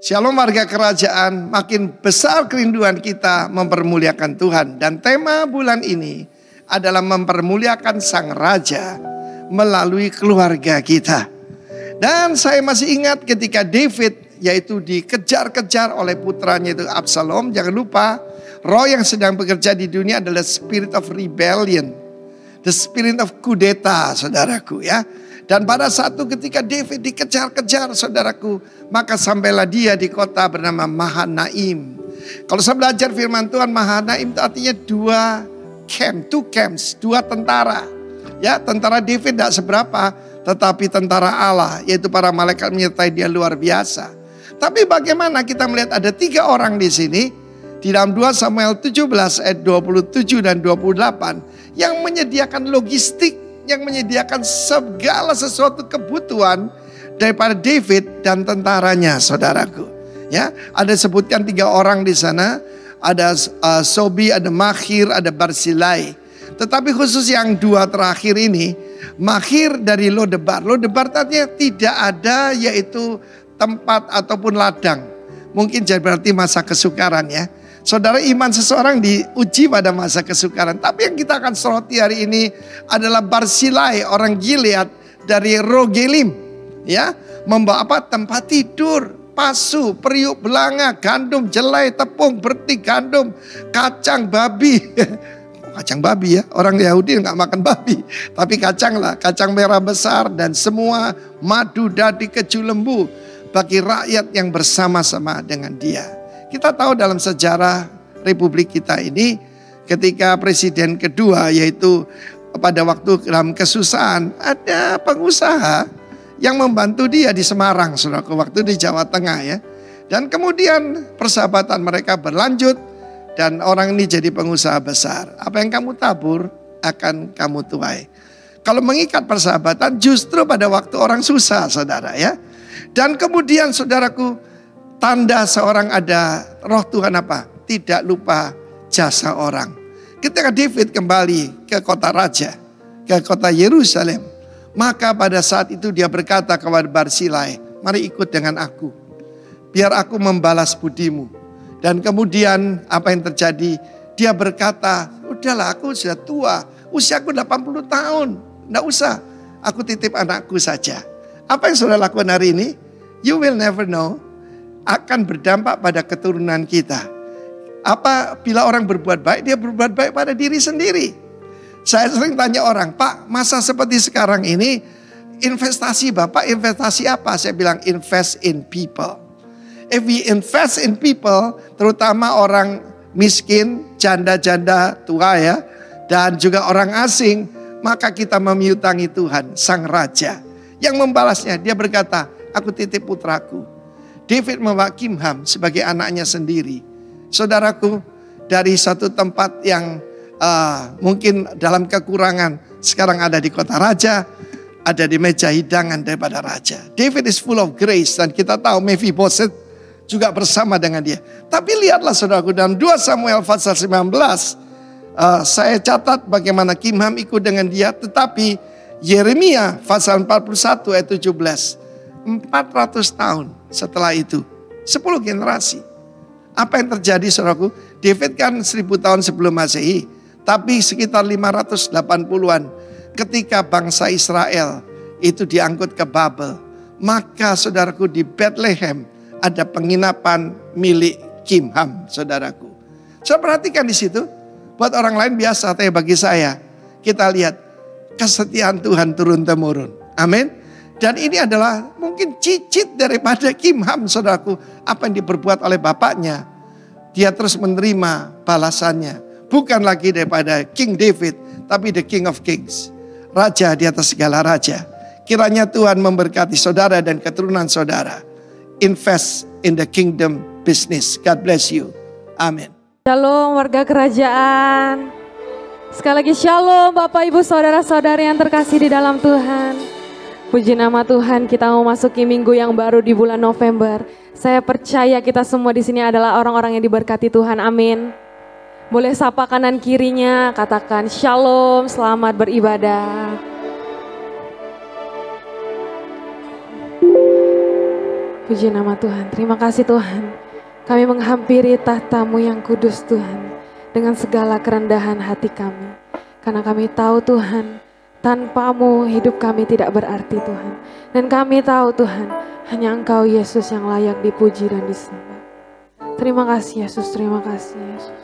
Shalom warga kerajaan, makin besar kerinduan kita mempermuliakan Tuhan. Dan tema bulan ini adalah mempermuliakan Sang Raja melalui keluarga kita. Dan saya masih ingat ketika David yaitu dikejar-kejar oleh putranya itu Absalom. Jangan lupa roh yang sedang bekerja di dunia adalah spirit of rebellion. The spirit of kudeta, saudaraku ya. Dan pada satu ketika David dikejar-kejar, saudaraku, maka sampailah dia di kota bernama Mahanaim. Kalau saya belajar firman Tuhan, Mahanaim itu artinya two camps, dua tentara. Ya, tentara David tidak seberapa, tetapi tentara Allah, yaitu para malaikat menyertai dia luar biasa. Tapi bagaimana kita melihat ada 3 orang di sini, di dalam 2 Samuel 17 ayat 27 dan 28, yang menyediakan logistik, yang menyediakan segala sesuatu kebutuhan daripada David dan tentaranya, saudaraku. Ya, ada sebutkan 3 orang di sana, ada Sobi, ada Mahir, ada Barsilai. Tetapi khusus yang 2 terakhir ini, Mahir dari Lodebar. Lodebar tadinya tidak ada yaitu tempat ataupun ladang. Mungkin jadi berarti masa kesukaran ya. Saudara, iman seseorang diuji pada masa kesukaran. Tapi yang kita akan soroti hari ini adalah Barsilai, orang Gilead dari Rogelim. Ya, membawa apa? Tempat tidur, pasu, periuk belanga, gandum, jelai, tepung, berti, gandum, kacang babi. Kacang babi ya, orang Yahudi nggak makan babi. Tapi kacang lah, kacang merah besar dan semua madu, dadi, keju lembu bagi rakyat yang bersama-sama dengan dia. Kita tahu dalam sejarah Republik kita ini ketika presiden kedua yaitu pada waktu dalam kesusahan ada pengusaha yang membantu dia di Semarang, saudaraku, waktu di Jawa Tengah ya. Dan kemudian persahabatan mereka berlanjut dan orang ini jadi pengusaha besar. Apa yang kamu tabur akan kamu tuai. Kalau mengikat persahabatan justru pada waktu orang susah, saudara ya. Dan kemudian saudaraku, tanda seorang ada roh Tuhan apa? Tidak lupa jasa orang. Ketika David kembali ke kota raja, ke kota Yerusalem, maka pada saat itu dia berkata kepada Barsilai, mari ikut dengan aku, biar aku membalas budimu. Dan kemudian apa yang terjadi? Dia berkata, udahlah aku sudah tua, usiaku 80 tahun, enggak usah, aku titip anakku saja. Apa yang saudara lakukan hari ini? You will never know. Akan berdampak pada keturunan kita. Apabila orang berbuat baik, dia berbuat baik pada diri sendiri. Saya sering tanya orang, Pak, masa seperti sekarang ini, investasi Bapak, investasi apa? Saya bilang, invest in people. If we invest in people, terutama orang miskin, janda-janda tua ya, dan juga orang asing, maka kita memiutangi Tuhan, Sang Raja. Yang membalasnya, dia berkata, aku titip putraku. David membawa Kimham sebagai anaknya sendiri. Saudaraku, dari satu tempat yang mungkin dalam kekurangan, sekarang ada di kota raja, ada di meja hidangan daripada raja. David is full of grace dan kita tahu Mephibosheth juga bersama dengan dia. Tapi lihatlah saudaraku, dalam 2 Samuel pasal 19, saya catat bagaimana Kimham ikut dengan dia. Tetapi Yeremia pasal 41 ayat 17, 400 tahun setelah itu, 10 generasi. Apa yang terjadi saudaraku? David kan 1000 tahun sebelum Masehi, tapi sekitar 580-an ketika bangsa Israel itu diangkut ke Babel, maka saudaraku di Bethlehem ada penginapan milik Kimham, saudaraku. Saya perhatikan di situ, buat orang lain biasa, tapi bagi saya kita lihat kesetiaan Tuhan turun temurun. Amin. Dan ini adalah mungkin cicit daripada Kimham, saudaraku. Apa yang diperbuat oleh bapaknya, dia terus menerima balasannya. Bukan lagi daripada King David, tapi the King of Kings. Raja di atas segala raja. Kiranya Tuhan memberkati saudara dan keturunan saudara. Invest in the kingdom business. God bless you. Amin. Shalom warga kerajaan. Sekali lagi shalom Bapak Ibu saudara-saudari yang terkasih di dalam Tuhan. Puji nama Tuhan, kita mau masuki minggu yang baru di bulan November. Saya percaya kita semua di sini adalah orang-orang yang diberkati Tuhan. Amin. Boleh sapa kanan kirinya, katakan shalom, selamat beribadah. Puji nama Tuhan. Terima kasih Tuhan. Kami menghampiri tahta-Mu yang kudus Tuhan. Dengan segala kerendahan hati kami. Karena kami tahu Tuhan, tanpa-Mu hidup kami tidak berarti Tuhan. Dan kami tahu Tuhan, hanya Engkau Yesus yang layak dipuji dan disembah. Terima kasih Yesus, terima kasih Yesus.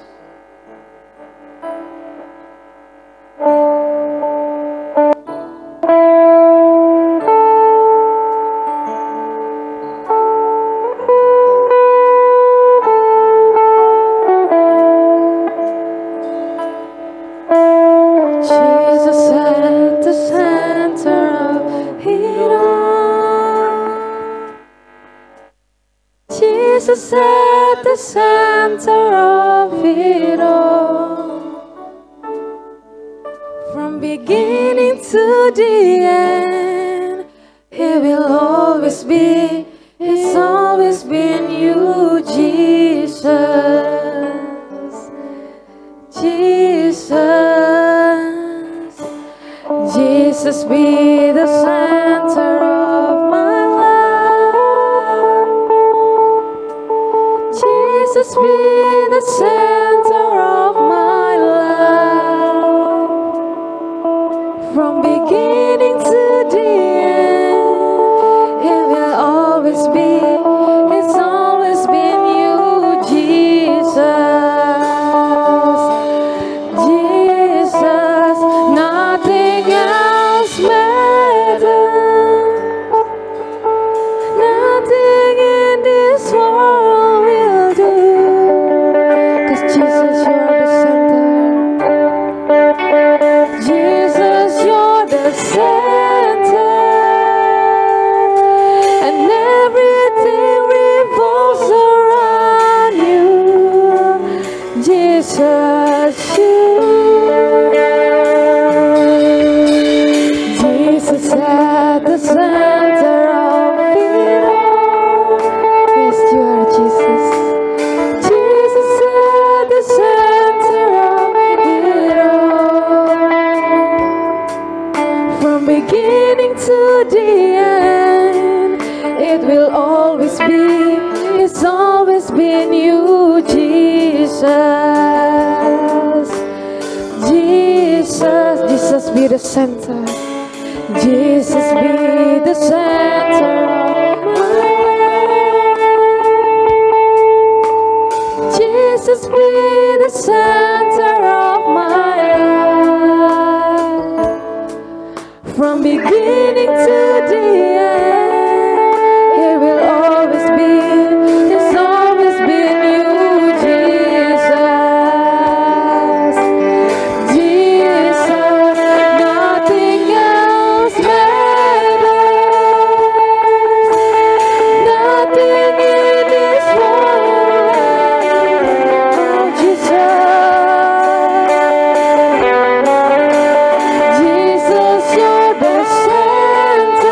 Jesus at the center of it all. From beginning to the end, He will always be. It's always been you, Jesus. Jesus. Jesus be the center of my life. Jesus be the center of my life. From beginning to the end, it will always be. It's always been you, Jesus. Jesus, nothing else matters. Nothing in this world will do. 'Cause Jesus, you're the center. Jesus, you're the center. And everything revolves around you. Jesus, Jesus at the center of it all. Yes, you are Jesus. Jesus at the center of it all. From beginning to the end, it will always be. It's always been you, Jesus. Jesus, Jesus be the center. Jesus be the center of my life. Jesus be the center of my life. From beginning to the end, it will always be. It's always been you, Jesus. Jesus, nothing else matters. Nothing in this world, Jesus. Jesus, you're the center.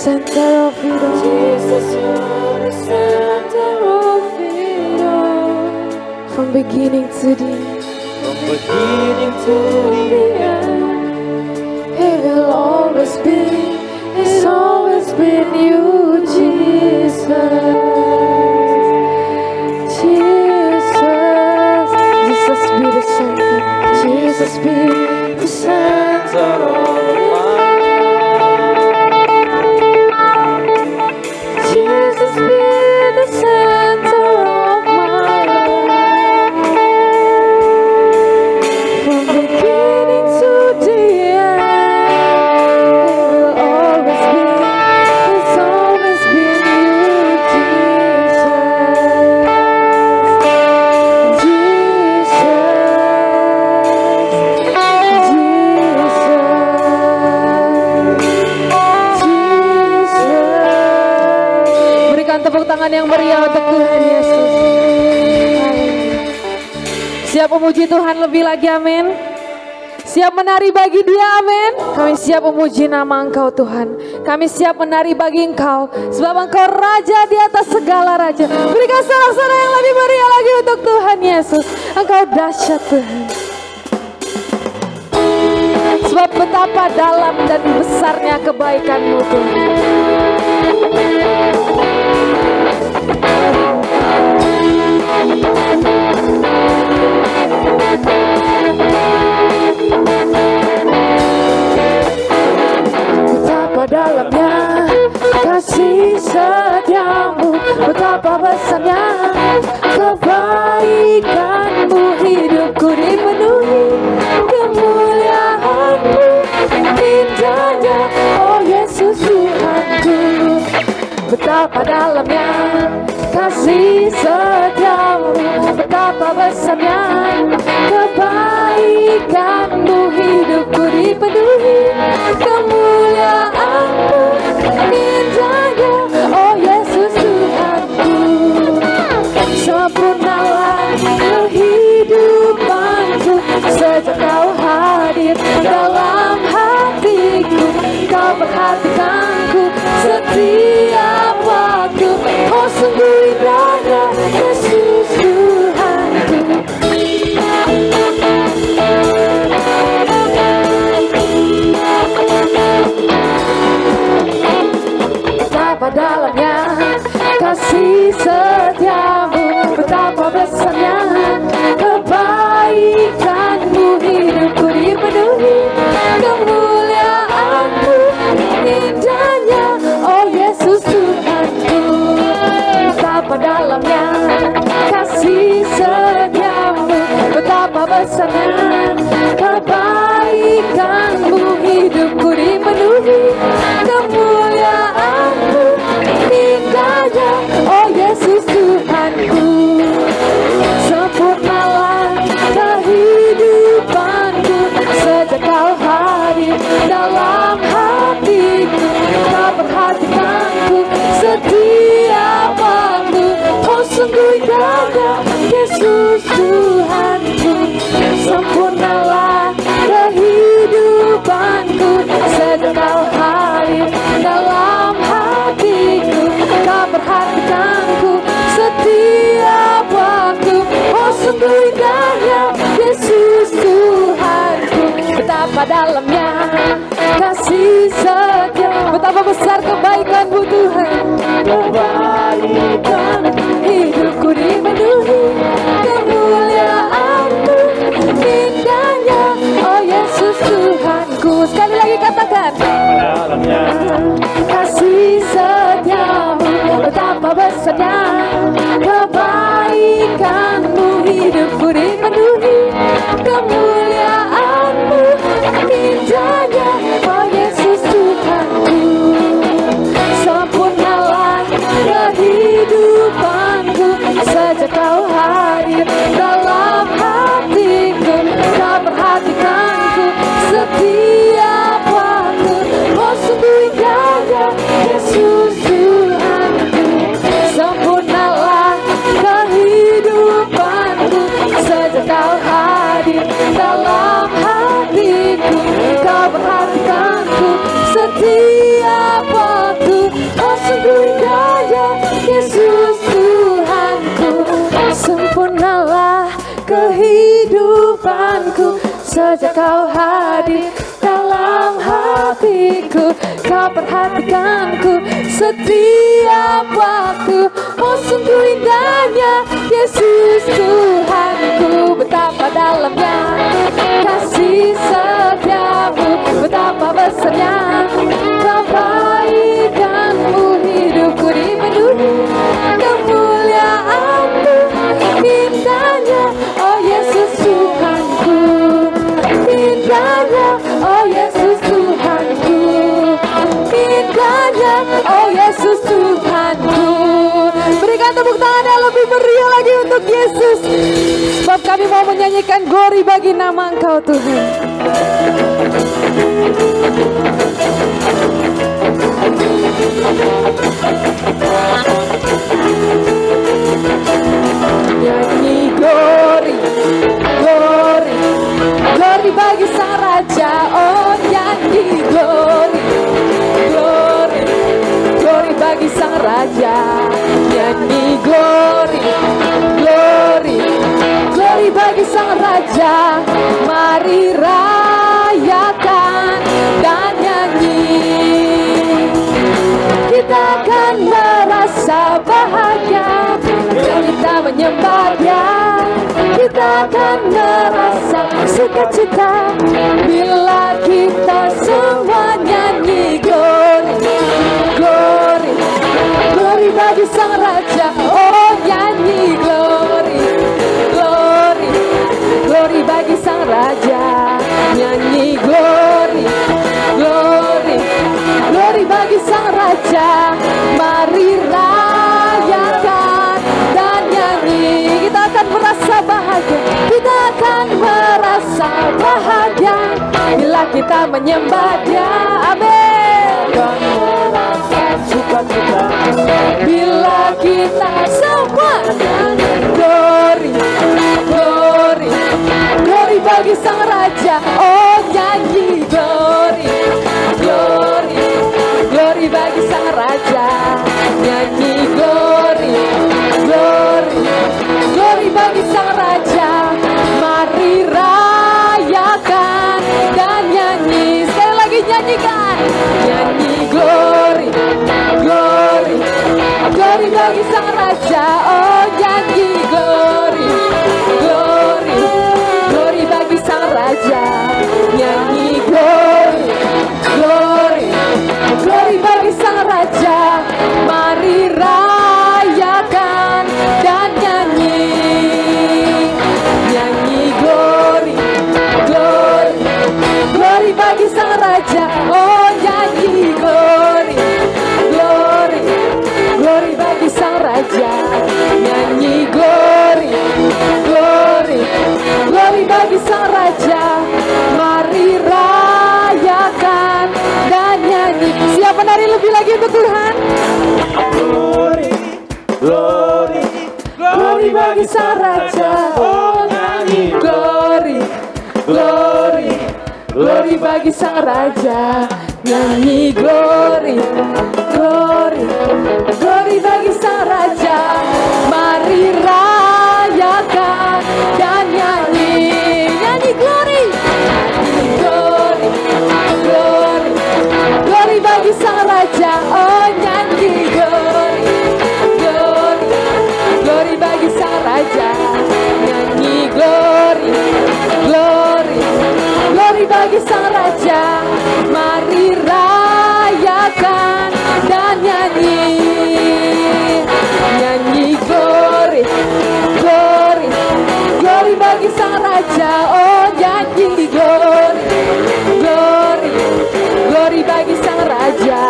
center of it all. Jesus, you're the center of it all. From beginning to the end. From beginning to the end. It will always be. It's always been you, Jesus. Jesus. Jesus be the center. Jesus be the center of my life. Jesus be the center of my life. From beginning to the end, it will always be. It's always been you, tepuk tangan yang meriah untuk Tuhan Yesus. Siap memuji Tuhan lebih lagi, amin. Siap menari bagi Dia, amin. Kami siap memuji nama Engkau Tuhan. Kami siap menari bagi Engkau, sebab Engkau Raja di atas segala raja. Berikan sorak-sorai yang lebih meriah lagi untuk Tuhan Yesus. Engkau dahsyat Tuhan. Sebab betapa dalam dan besarnya kebaikan-Mu Tuhan. Betapa dalamnya kasih setiamu, betapa besarnya kebaikan-Mu, hidupku dipenuhi kemuliaan-Mu, indahnya oh Yesus Tuhanku. Betapa dalamnya kasih setiamu, betapa besarnya kebaikan-Mu, hidupku dipenuhi kemuliaan-Mu, indahnya oh Yesus Tuhanku. Sempurnalah kehidupanku sejak Kau hadir dalam hatiku. Kau perhatikanku setiap waktu. Oh sungguh indahnya Yesus Tuhanku. Betapa dalamnya kasih setiamu, betapa besarnya kebaikan-Mu, hidupku dipenuhi kemuliaan-Mu, indahnya oh Yesus Tuhanku. Betapa dalamnya kasih setiamu, betapa besarnya kebaikan-Mu, hidupku dipenuhi kemuliaan-Mu, indahnya oh Yesus Tuhanku. Sempurnalah kehidupanku sejak Kau hadir dalam hatiku. Kau perhatikanku setiap waktu. Oh sungguh indahnya Yesus Tuhanku. Sempurnalah kehidupanku sejak Kau hadir dalam hatiku. Kau perhatikanku setiap waktu. Oh sungguh indahnya Yesus Tuhanku. Betapa dalamnya kasih setia, betapa besar kebaikan-Mu Tuhan. Kebaikan hidupku dipenuhi kemuliaan-Mu, indahnya oh Yesus Tuhanku. Sekali lagi katakan, kasih setiamu, betapa besarnya kebaikan-Mu, hidupku dipenuhi kemuliaan-Mu, indahnya oh Yesus Tuhanku. Sempurnalah kehidupanku kehidupanku. Sejak kau hadir dalam hatiku, kau perhatikanku setiap waktu. Oh sungguh indahnya Yesus Tuhanku, betapa dalamnya kasih setiamu, betapa besarnya kebaikanmu. Hidupku dipenuhi kemuliaanmu, indahnya oh Yesus Tuhanku, indahnya oh Yesus Tuhanku, indahnya oh Yesus Tuhanku. Berikan tepuk tangan yang lebih meriah lagi untuk Yesus, sebab kami mau menyanyikan glory bagi nama Engkau Tuhan. Nyanyi glory, glory, glory bagi Sang Raja. Oh nyanyi glory, glory, glory bagi Sang Raja. Nyanyi glory, glory, glory bagi Sang Raja. Mari rayakan dan nyanyi, kita akan merasa bahagia dan kita menyembah Dia. Kita akan merasa sukacita bila kita semua nyanyi glory, glory, glory bagi Sang Raja. Oh nyanyi glory, glory, glory bagi Sang Raja. Nyanyi glory, glory, glory bagi Sang Raja. Mari rayakan dan nyanyi, kita akan merasa bahagia, kita akan merasa bahagia bila kita menyembah Dia. Amin. Dan merasa sukacita bila kita semua nyanyi glory, glory, glory bagi Sang Raja. Oh nyanyi glory, glory, glory bagi Sang Raja. Nyanyi glory, glory, glory bagi Sang Raja. Mari rayakan dan nyanyi. Sekali lagi nyanyikan. Nyanyi glory, glory, glory bagi Sang Raja. Oh nyanyi glory, glory, glory bagi Sang Raja. Nyanyi glory, glory, glory bagi Sang Raja. Mari rayakan dan nyanyi. Nyanyi glory, glory, glory bagi Sang Raja. Oh nyanyi glory, glory, glory bagi Sang Raja. Nyanyi glory, glory, glory bagi Sang Raja. Mari rayakan dan nyanyi. Siapa nari lebih lagi untuk Tuhan? Glory, glory, glory bagi Sang Raja. Oh nyanyi glory, glory, glory bagi Sang Raja. Nyanyi glory, glory, glory bagi Sang Raja. Mari rayakan dan nyanyi. Nyanyi glory, nyanyi glory, glory, glory bagi Sang Raja. Oh nyanyi glory, glory, glory bagi Sang Raja. Nyanyi glory, glory, glory bagi Sang Raja. Mari rayakan dan nyanyi. Nyanyi glory, glory, glory bagi Sang Raja. Oh nyanyi glory, glory, glory bagi Sang Raja.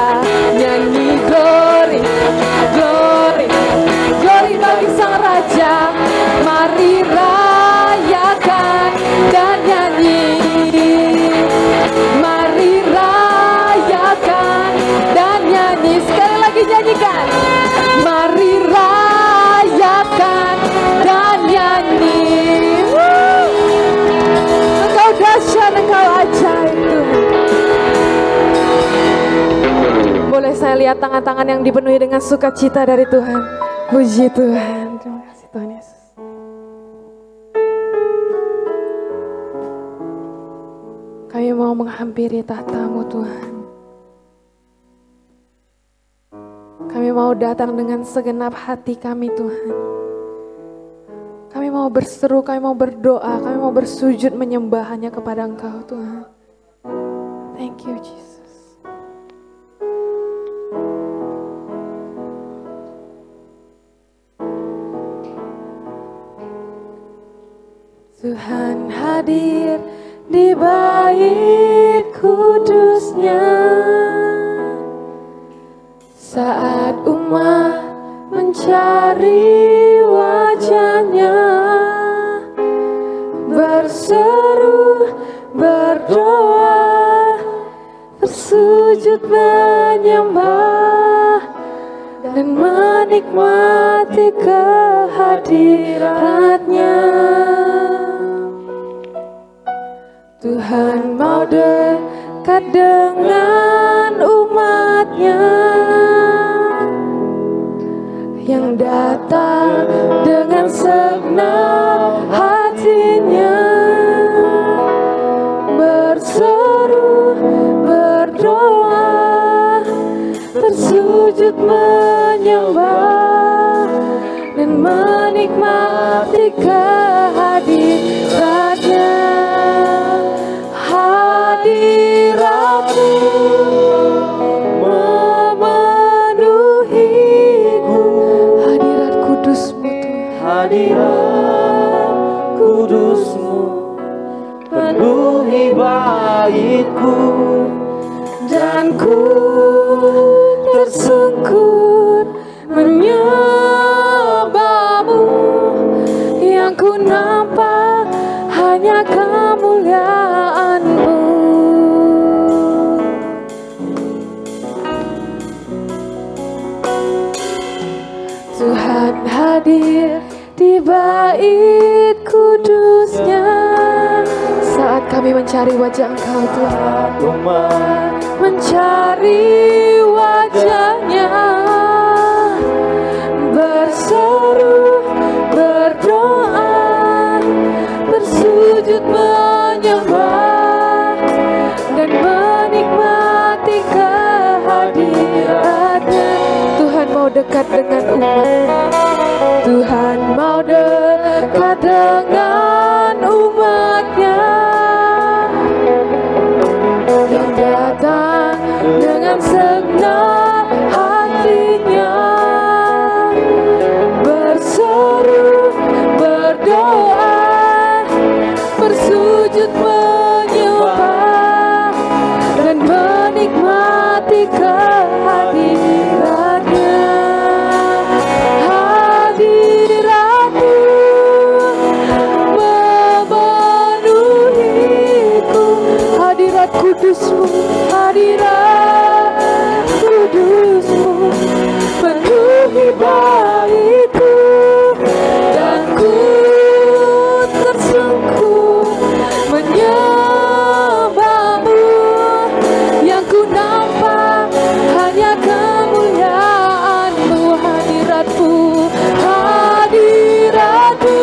Nyanyi glory, glory, glory bagi Sang Raja. Mari rayakan dan nyanyi. Mari rayakan dan nyanyi. Sekali lagi nyanyikan. Mari rayakan dan nyanyi. Engkau dahsyat, Engkau ajaib Tuhan. Boleh saya lihat tangan-tangan yang dipenuhi dengan sukacita dari Tuhan. Puji Tuhan. Terima kasih Tuhan Yesus. Kami mau menghampiri tahta-Mu Tuhan. Kami mau datang dengan segenap hati kami Tuhan. Kami mau berseru, kami mau berdoa, kami mau bersujud menyembah hanya kepada Engkau Tuhan. Thank you Jesus. Tuhan hadir di bait kudus-Nya saat umat mencari wajah-Nya, berseru, berdoa, bersujud menyembah dan menikmati kehadirat-Nya. Tuhan mau dekat dengan umat-Nya yang datang dengan segenap hatinya, berseru, berdoa, bersujud menyembah dan menikmati kehadirat-Nya. Hadirat-Mu memenuhiku, hadirat kudus-Mu Tuhan. Hadirat kudus-Mu penuhi baitku, Dan ku tersungkur menyembah-Mu, yang ku nampak hanya kemuliaan-Mu. Tuhan hadir di bait kudus-Nya saat kami mencari wajah Engkau Tuhan, mencari wajah-Nya, berseru, berdoa, bersujud menyembah dan menikmati kehadirat-Nya. Tuhan mau dekat dengan umat, Tuhan mau dekat dengan umat-Nya yang datang dengan segenap hatinya, berseru, berdoa, bersujud menyembah dan menikmati kehadirat-Nya. Hadirat-Mu memenuhiku, hadirat kudus-Mu, hadirat kudus-Mu penuhi baitku, dan ku tersungkur menyembah-Mu, yang ku nampak hanya kemuliaan-Mu. Hadirat-Mu, hadirat-Mu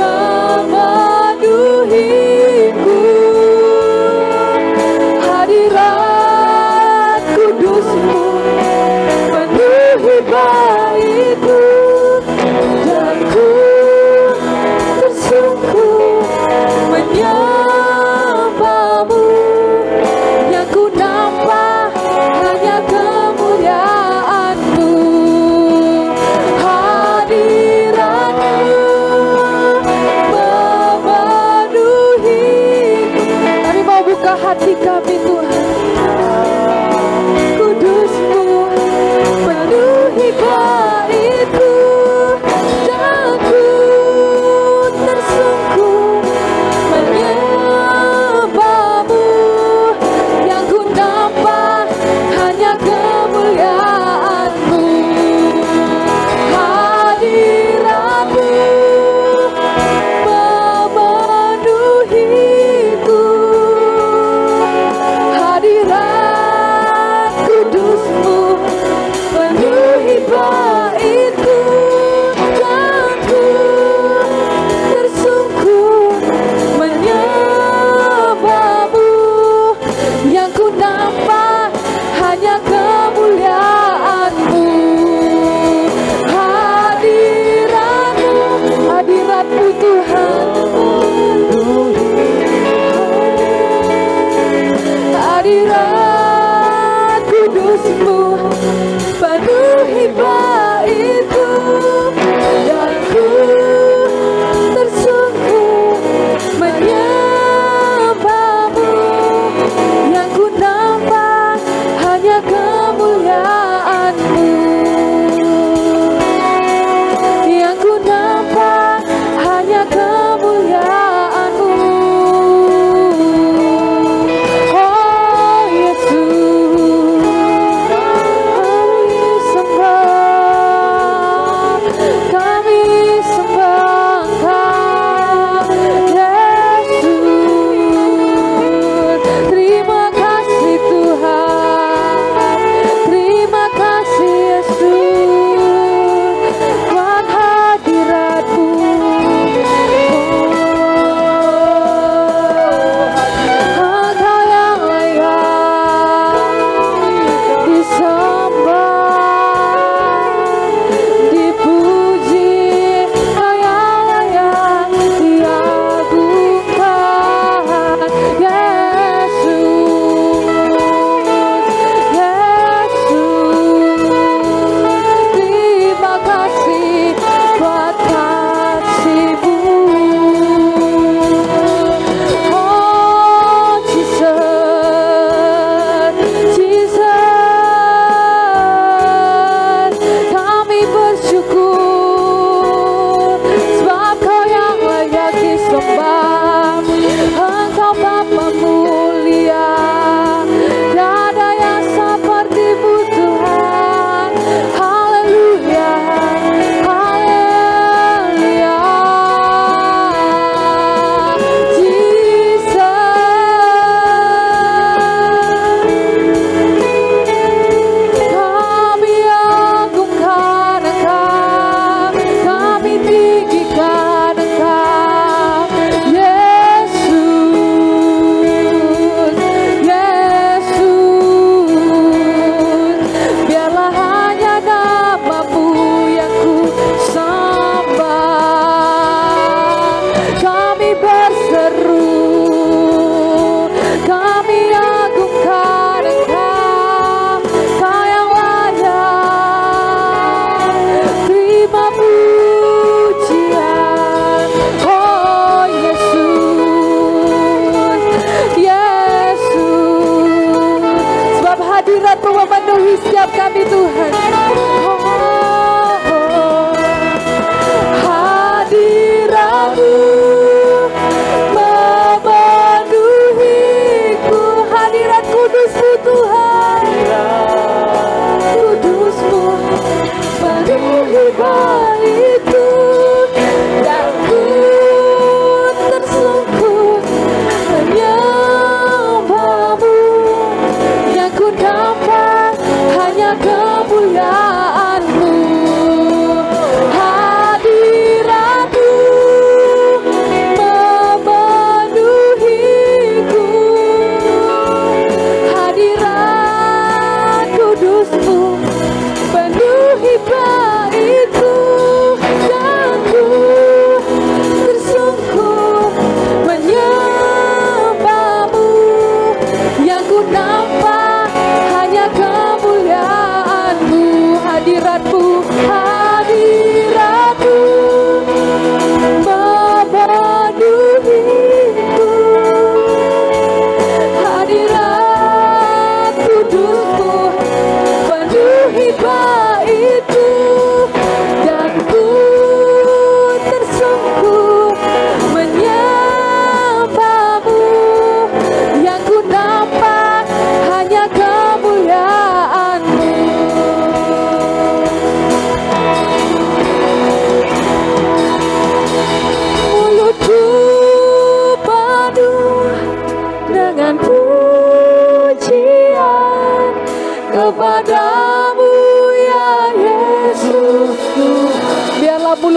memenuhiku, hadirat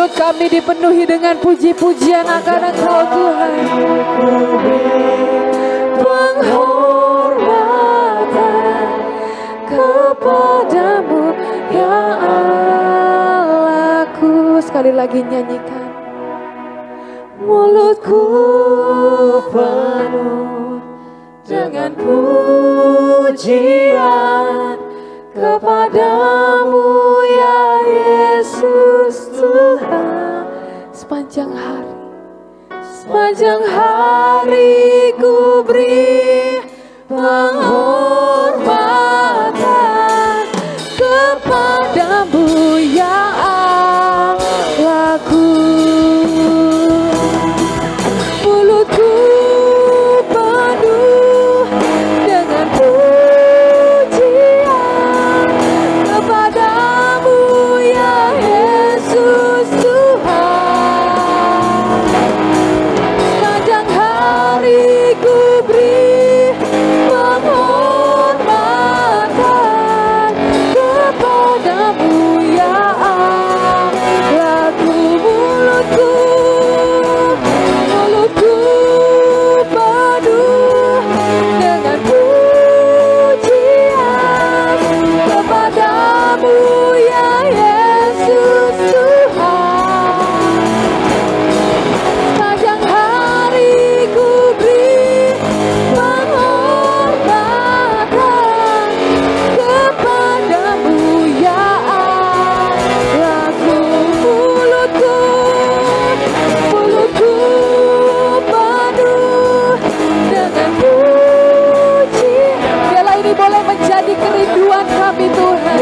mulut kami dipenuhi dengan puji-pujian akan Engkau Tuhan. Penghormatan kepadamu ya Allahku. Sekali lagi nyanyikan. Mulutku penuh dengan pujian kepadamu ya Yesus Tuhan. Sepanjang hari ku beri penghormatan kepadamu ya Allahku. Mulutku penuh dengan pujian kepadamu ya Yesus Tuhan. Sepanjang hari ku beri penghormatan kepadamu ya Allahku. Mulutku penuh dengan pujian kepadamu ya Yesus Tuhan. Sepanjang hari ku beri penghormatan kepadamu ya Allahku. Mulutku penuh dengan pujian. Biarlah ini boleh menjadi kerinduan kami Tuhan.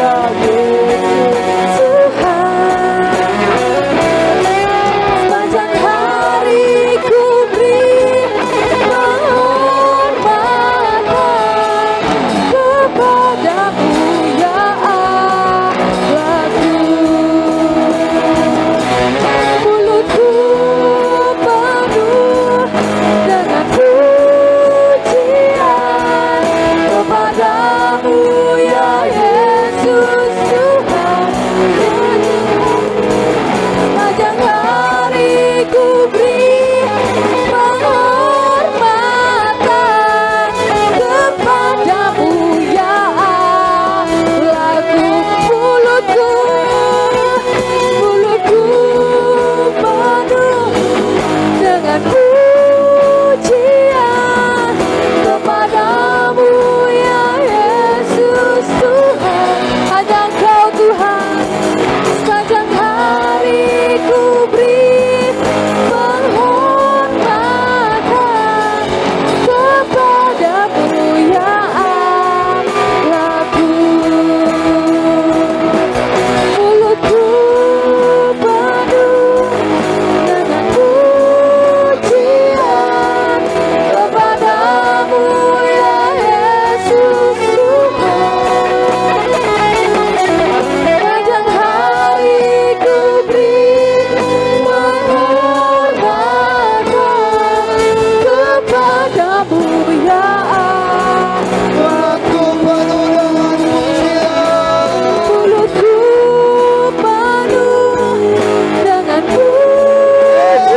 Tuhan, sepanjang hari ku beri penghormatan kepadamu ya Allahku. Mulutku penuh dengan pujian kepadamu ya Yesus Tuhan. Sepanjang hari ku beri penghormatan kepadamu ya Allahku. Mulutku penuh dengan pujian kepadamu ya Yesus Tuhan. Hanya Engkau Tuhan. Sepanjang hari ku beri penghormatan kepadamu ya Allahku. Mulutku penuh dengan pujian kepadamu ya Yesus Tuhan. Sepanjang hari ku beri penghormatan kepadamu ya Mulutku penuh dengan pujian. Mulutku penuh dengan pujian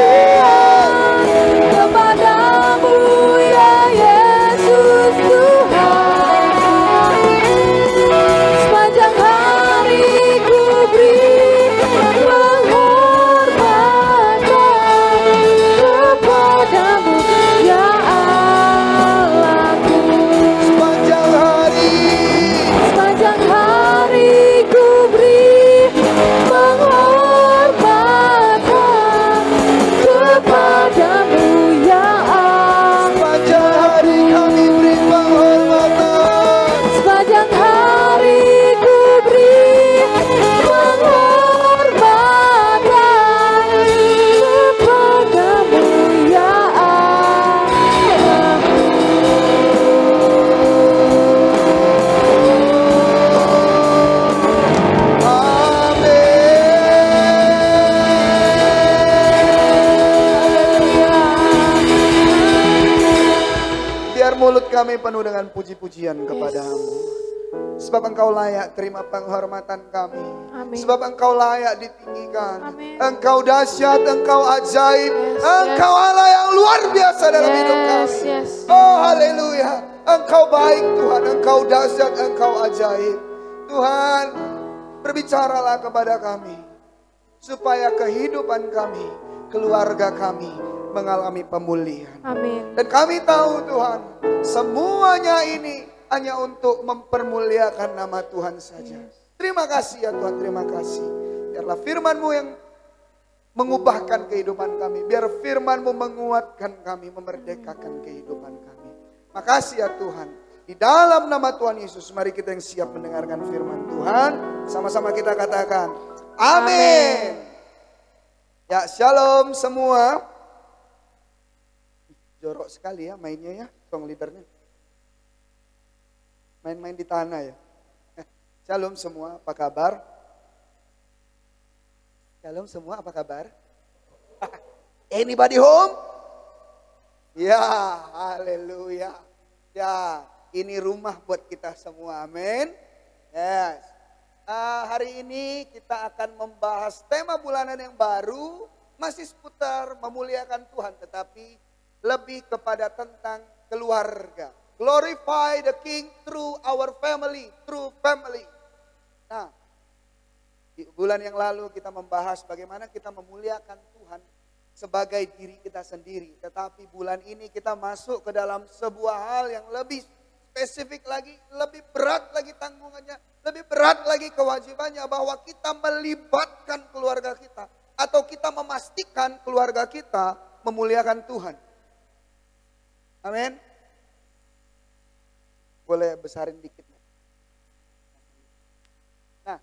kepadamu ya Yesus Tuhan. Sepanjang hari ku beri penghormatan kepadamu ya Allahku. Sepanjang hari ku beri penghormatan kepadamu ya Sepanjang hari kami beri penghormatan. Sepanjang hari ku beri penghormatan kepadamu ya Biar mulut kami penuh dengan puji-pujian kepadamu. Sebab Engkau layak terima penghormatan kami. Amin. Sebab Engkau layak ditinggikan. Amin. Engkau dahsyat, Engkau ajaib. Yes, Engkau yes. Allah yang luar biasa dalam hidup kami. Yes. Oh haleluya. Engkau baik Tuhan, Engkau dahsyat, Engkau ajaib. Tuhan, berbicaralah kepada kami. Supaya kehidupan kami, keluarga kami mengalami pemulihan. Amin. Dan kami tahu Tuhan, semuanya ini hanya untuk mempermuliakan nama Tuhan saja. Terima kasih ya Tuhan, terima kasih. Biarlah firman-Mu yang mengubahkan kehidupan kami. Biar firman-Mu menguatkan kami, memerdekakan kehidupan kami. Makasih ya Tuhan. Di dalam nama Tuhan Yesus, mari kita yang siap mendengarkan firman Tuhan. Sama-sama kita katakan, amin. Ya, shalom semua. Jorok sekali ya mainnya ya, song leadernya. Main-main di tanah ya. Shalom semua, apa kabar? Shalom semua, apa kabar? Anybody home? Ya, haleluya. Ya, ini rumah buat kita semua, amin. Yes. Hari ini kita akan membahas tema bulanan yang baru. Masih seputar memuliakan Tuhan, tetapi lebih kepada tentang keluarga. Glorify the King through our family, through family. Nah, di bulan yang lalu kita membahas bagaimana kita memuliakan Tuhan sebagai diri kita sendiri. Tetapi bulan ini kita masuk ke dalam sebuah hal yang lebih spesifik lagi, lebih berat lagi tanggungannya, lebih berat lagi kewajibannya, bahwa kita melibatkan keluarga kita. Atau kita memastikan keluarga kita memuliakan Tuhan. Amin. Boleh besarin dikit. Nah,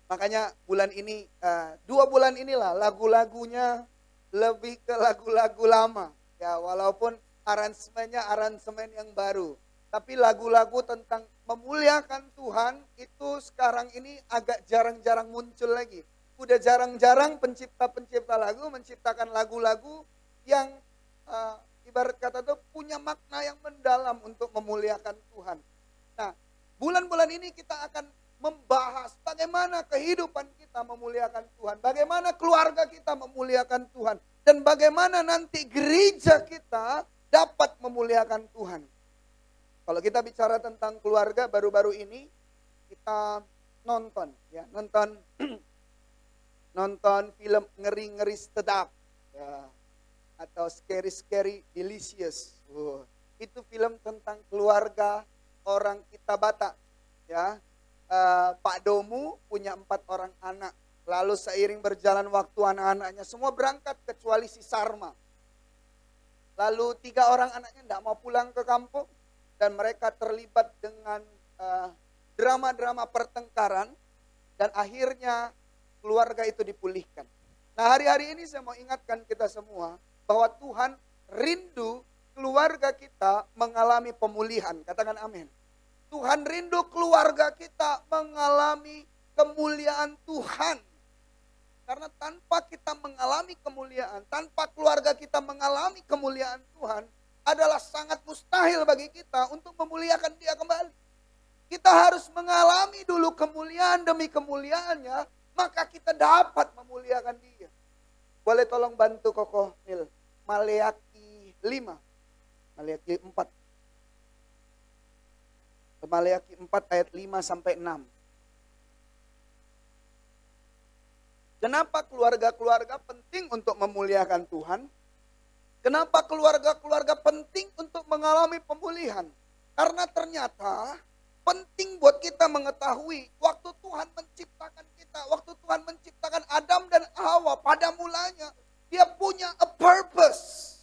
makanya bulan ini, 2 bulan inilah lagu-lagunya lebih ke lagu-lagu lama. Ya, walaupun aransemennya aransemen yang baru. Tapi lagu-lagu tentang memuliakan Tuhan itu sekarang ini agak jarang-jarang muncul lagi. Udah jarang-jarang pencipta-pencipta lagu menciptakan lagu-lagu yang ibarat kata itu punya makna yang mendalam untuk memuliakan Tuhan. Nah, bulan-bulan ini kita akan membahas bagaimana kehidupan kita memuliakan Tuhan. Bagaimana keluarga kita memuliakan Tuhan. Dan bagaimana nanti gereja kita dapat memuliakan Tuhan. Kalau kita bicara tentang keluarga, baru-baru ini kita nonton film ngeri-ngeri sedap. Ya. Atau Scary Delicious. Itu film tentang keluarga orang kita Batak. Ya, Pak Domu punya 4 orang anak. Lalu seiring berjalan waktu anak-anaknya semua berangkat kecuali si Sarma. Lalu 3 orang anaknya tidak mau pulang ke kampung. Dan mereka terlibat dengan drama-drama pertengkaran. Dan akhirnya keluarga itu dipulihkan. Nah, hari-hari ini saya mau ingatkan kita semua bahwa Tuhan rindu keluarga kita mengalami pemulihan. Katakan amin. Tuhan rindu keluarga kita mengalami kemuliaan Tuhan. Karena tanpa kita mengalami kemuliaan, tanpa keluarga kita mengalami kemuliaan Tuhan, adalah sangat mustahil bagi kita untuk memuliakan Dia kembali. Kita harus mengalami dulu kemuliaan demi kemuliaannya, maka kita dapat memuliakan Dia. Boleh tolong bantu Koko Nil. Maleaki 5. Maleaki 4. Maleaki 4 ayat 5 sampai 6. Kenapa keluarga-keluarga penting untuk memuliakan Tuhan? Kenapa keluarga-keluarga penting untuk mengalami pemulihan? Karena ternyata penting buat kita mengetahui waktu Tuhan menciptakan kita, waktu Tuhan menciptakan Adam dan Hawa pada mulanya, Dia punya a purpose,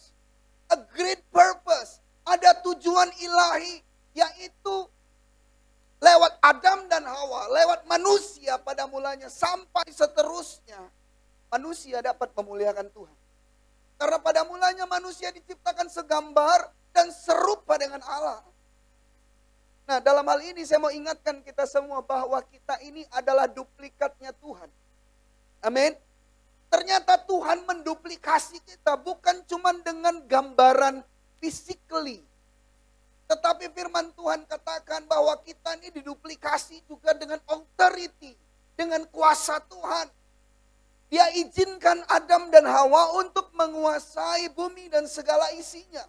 a great purpose. Ada tujuan ilahi, yaitu lewat Adam dan Hawa, lewat manusia pada mulanya sampai seterusnya, manusia dapat memuliakan Tuhan. Karena pada mulanya manusia diciptakan segambar dan serupa dengan Allah. Nah, dalam hal ini saya mau ingatkan kita semua bahwa kita ini adalah duplikatnya Tuhan. Amin. Ternyata Tuhan menduplikasi kita bukan cuma dengan gambaran physically, Tetapi firman Tuhan katakan bahwa kita ini diduplikasi juga dengan authority, dengan kuasa Tuhan. Dia izinkan Adam dan Hawa untuk menguasai bumi dan segala isinya.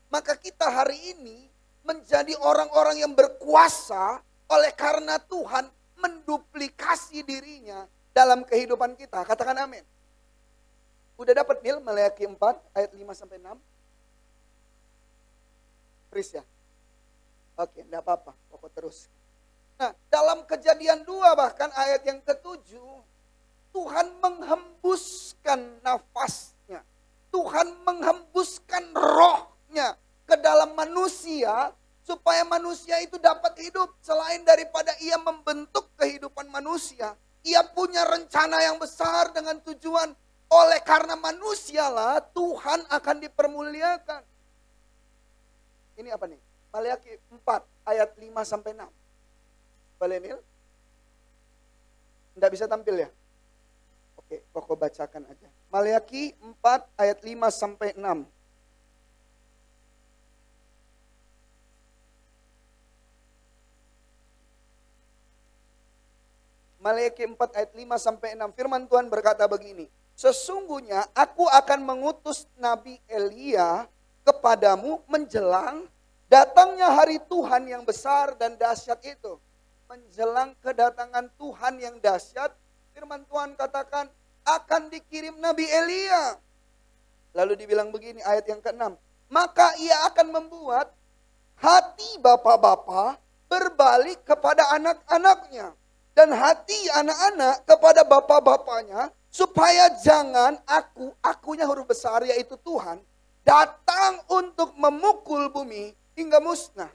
Maka kita hari ini menjadi orang-orang yang berkuasa oleh karena Tuhan menduplikasi dirinya dalam kehidupan kita. Katakan amin. Udah dapat Nil Maleakhi 4 ayat 5-6? Chris ya? Oke, enggak apa-apa, pokok terus. Nah, dalam Kejadian 2 bahkan ayat yang ke-7, Tuhan menghembuskan nafasnya. Tuhan menghembuskan rohnya ke dalam manusia supaya manusia itu dapat hidup. Selain daripada ia membentuk kehidupan manusia, ia punya rencana yang besar dengan tujuan. Oleh karena manusialah Tuhan akan dipermuliakan. Ini apa nih? Maleakhi 4 ayat 5-6. Boleh Nil? Nggak bisa tampil ya? Oke, pokok bacakan aja. Maleakhi 4 ayat 5-6. Maleakhi 4 ayat 5-6. Firman Tuhan berkata begini. Sesungguhnya aku akan mengutus Nabi Elia kepadamu menjelang datangnya hari Tuhan yang besar dan dahsyat itu. Menjelang kedatangan Tuhan yang dahsyat, firman Tuhan katakan akan dikirim Nabi Elia. Lalu dibilang begini ayat yang ke-6. Maka ia akan membuat hati bapak-bapak berbalik kepada anak-anaknya. Dan hati anak-anak kepada bapak-bapaknya. Supaya jangan akunya huruf besar yaitu Tuhan, datang untuk memukul bumi hingga musnah.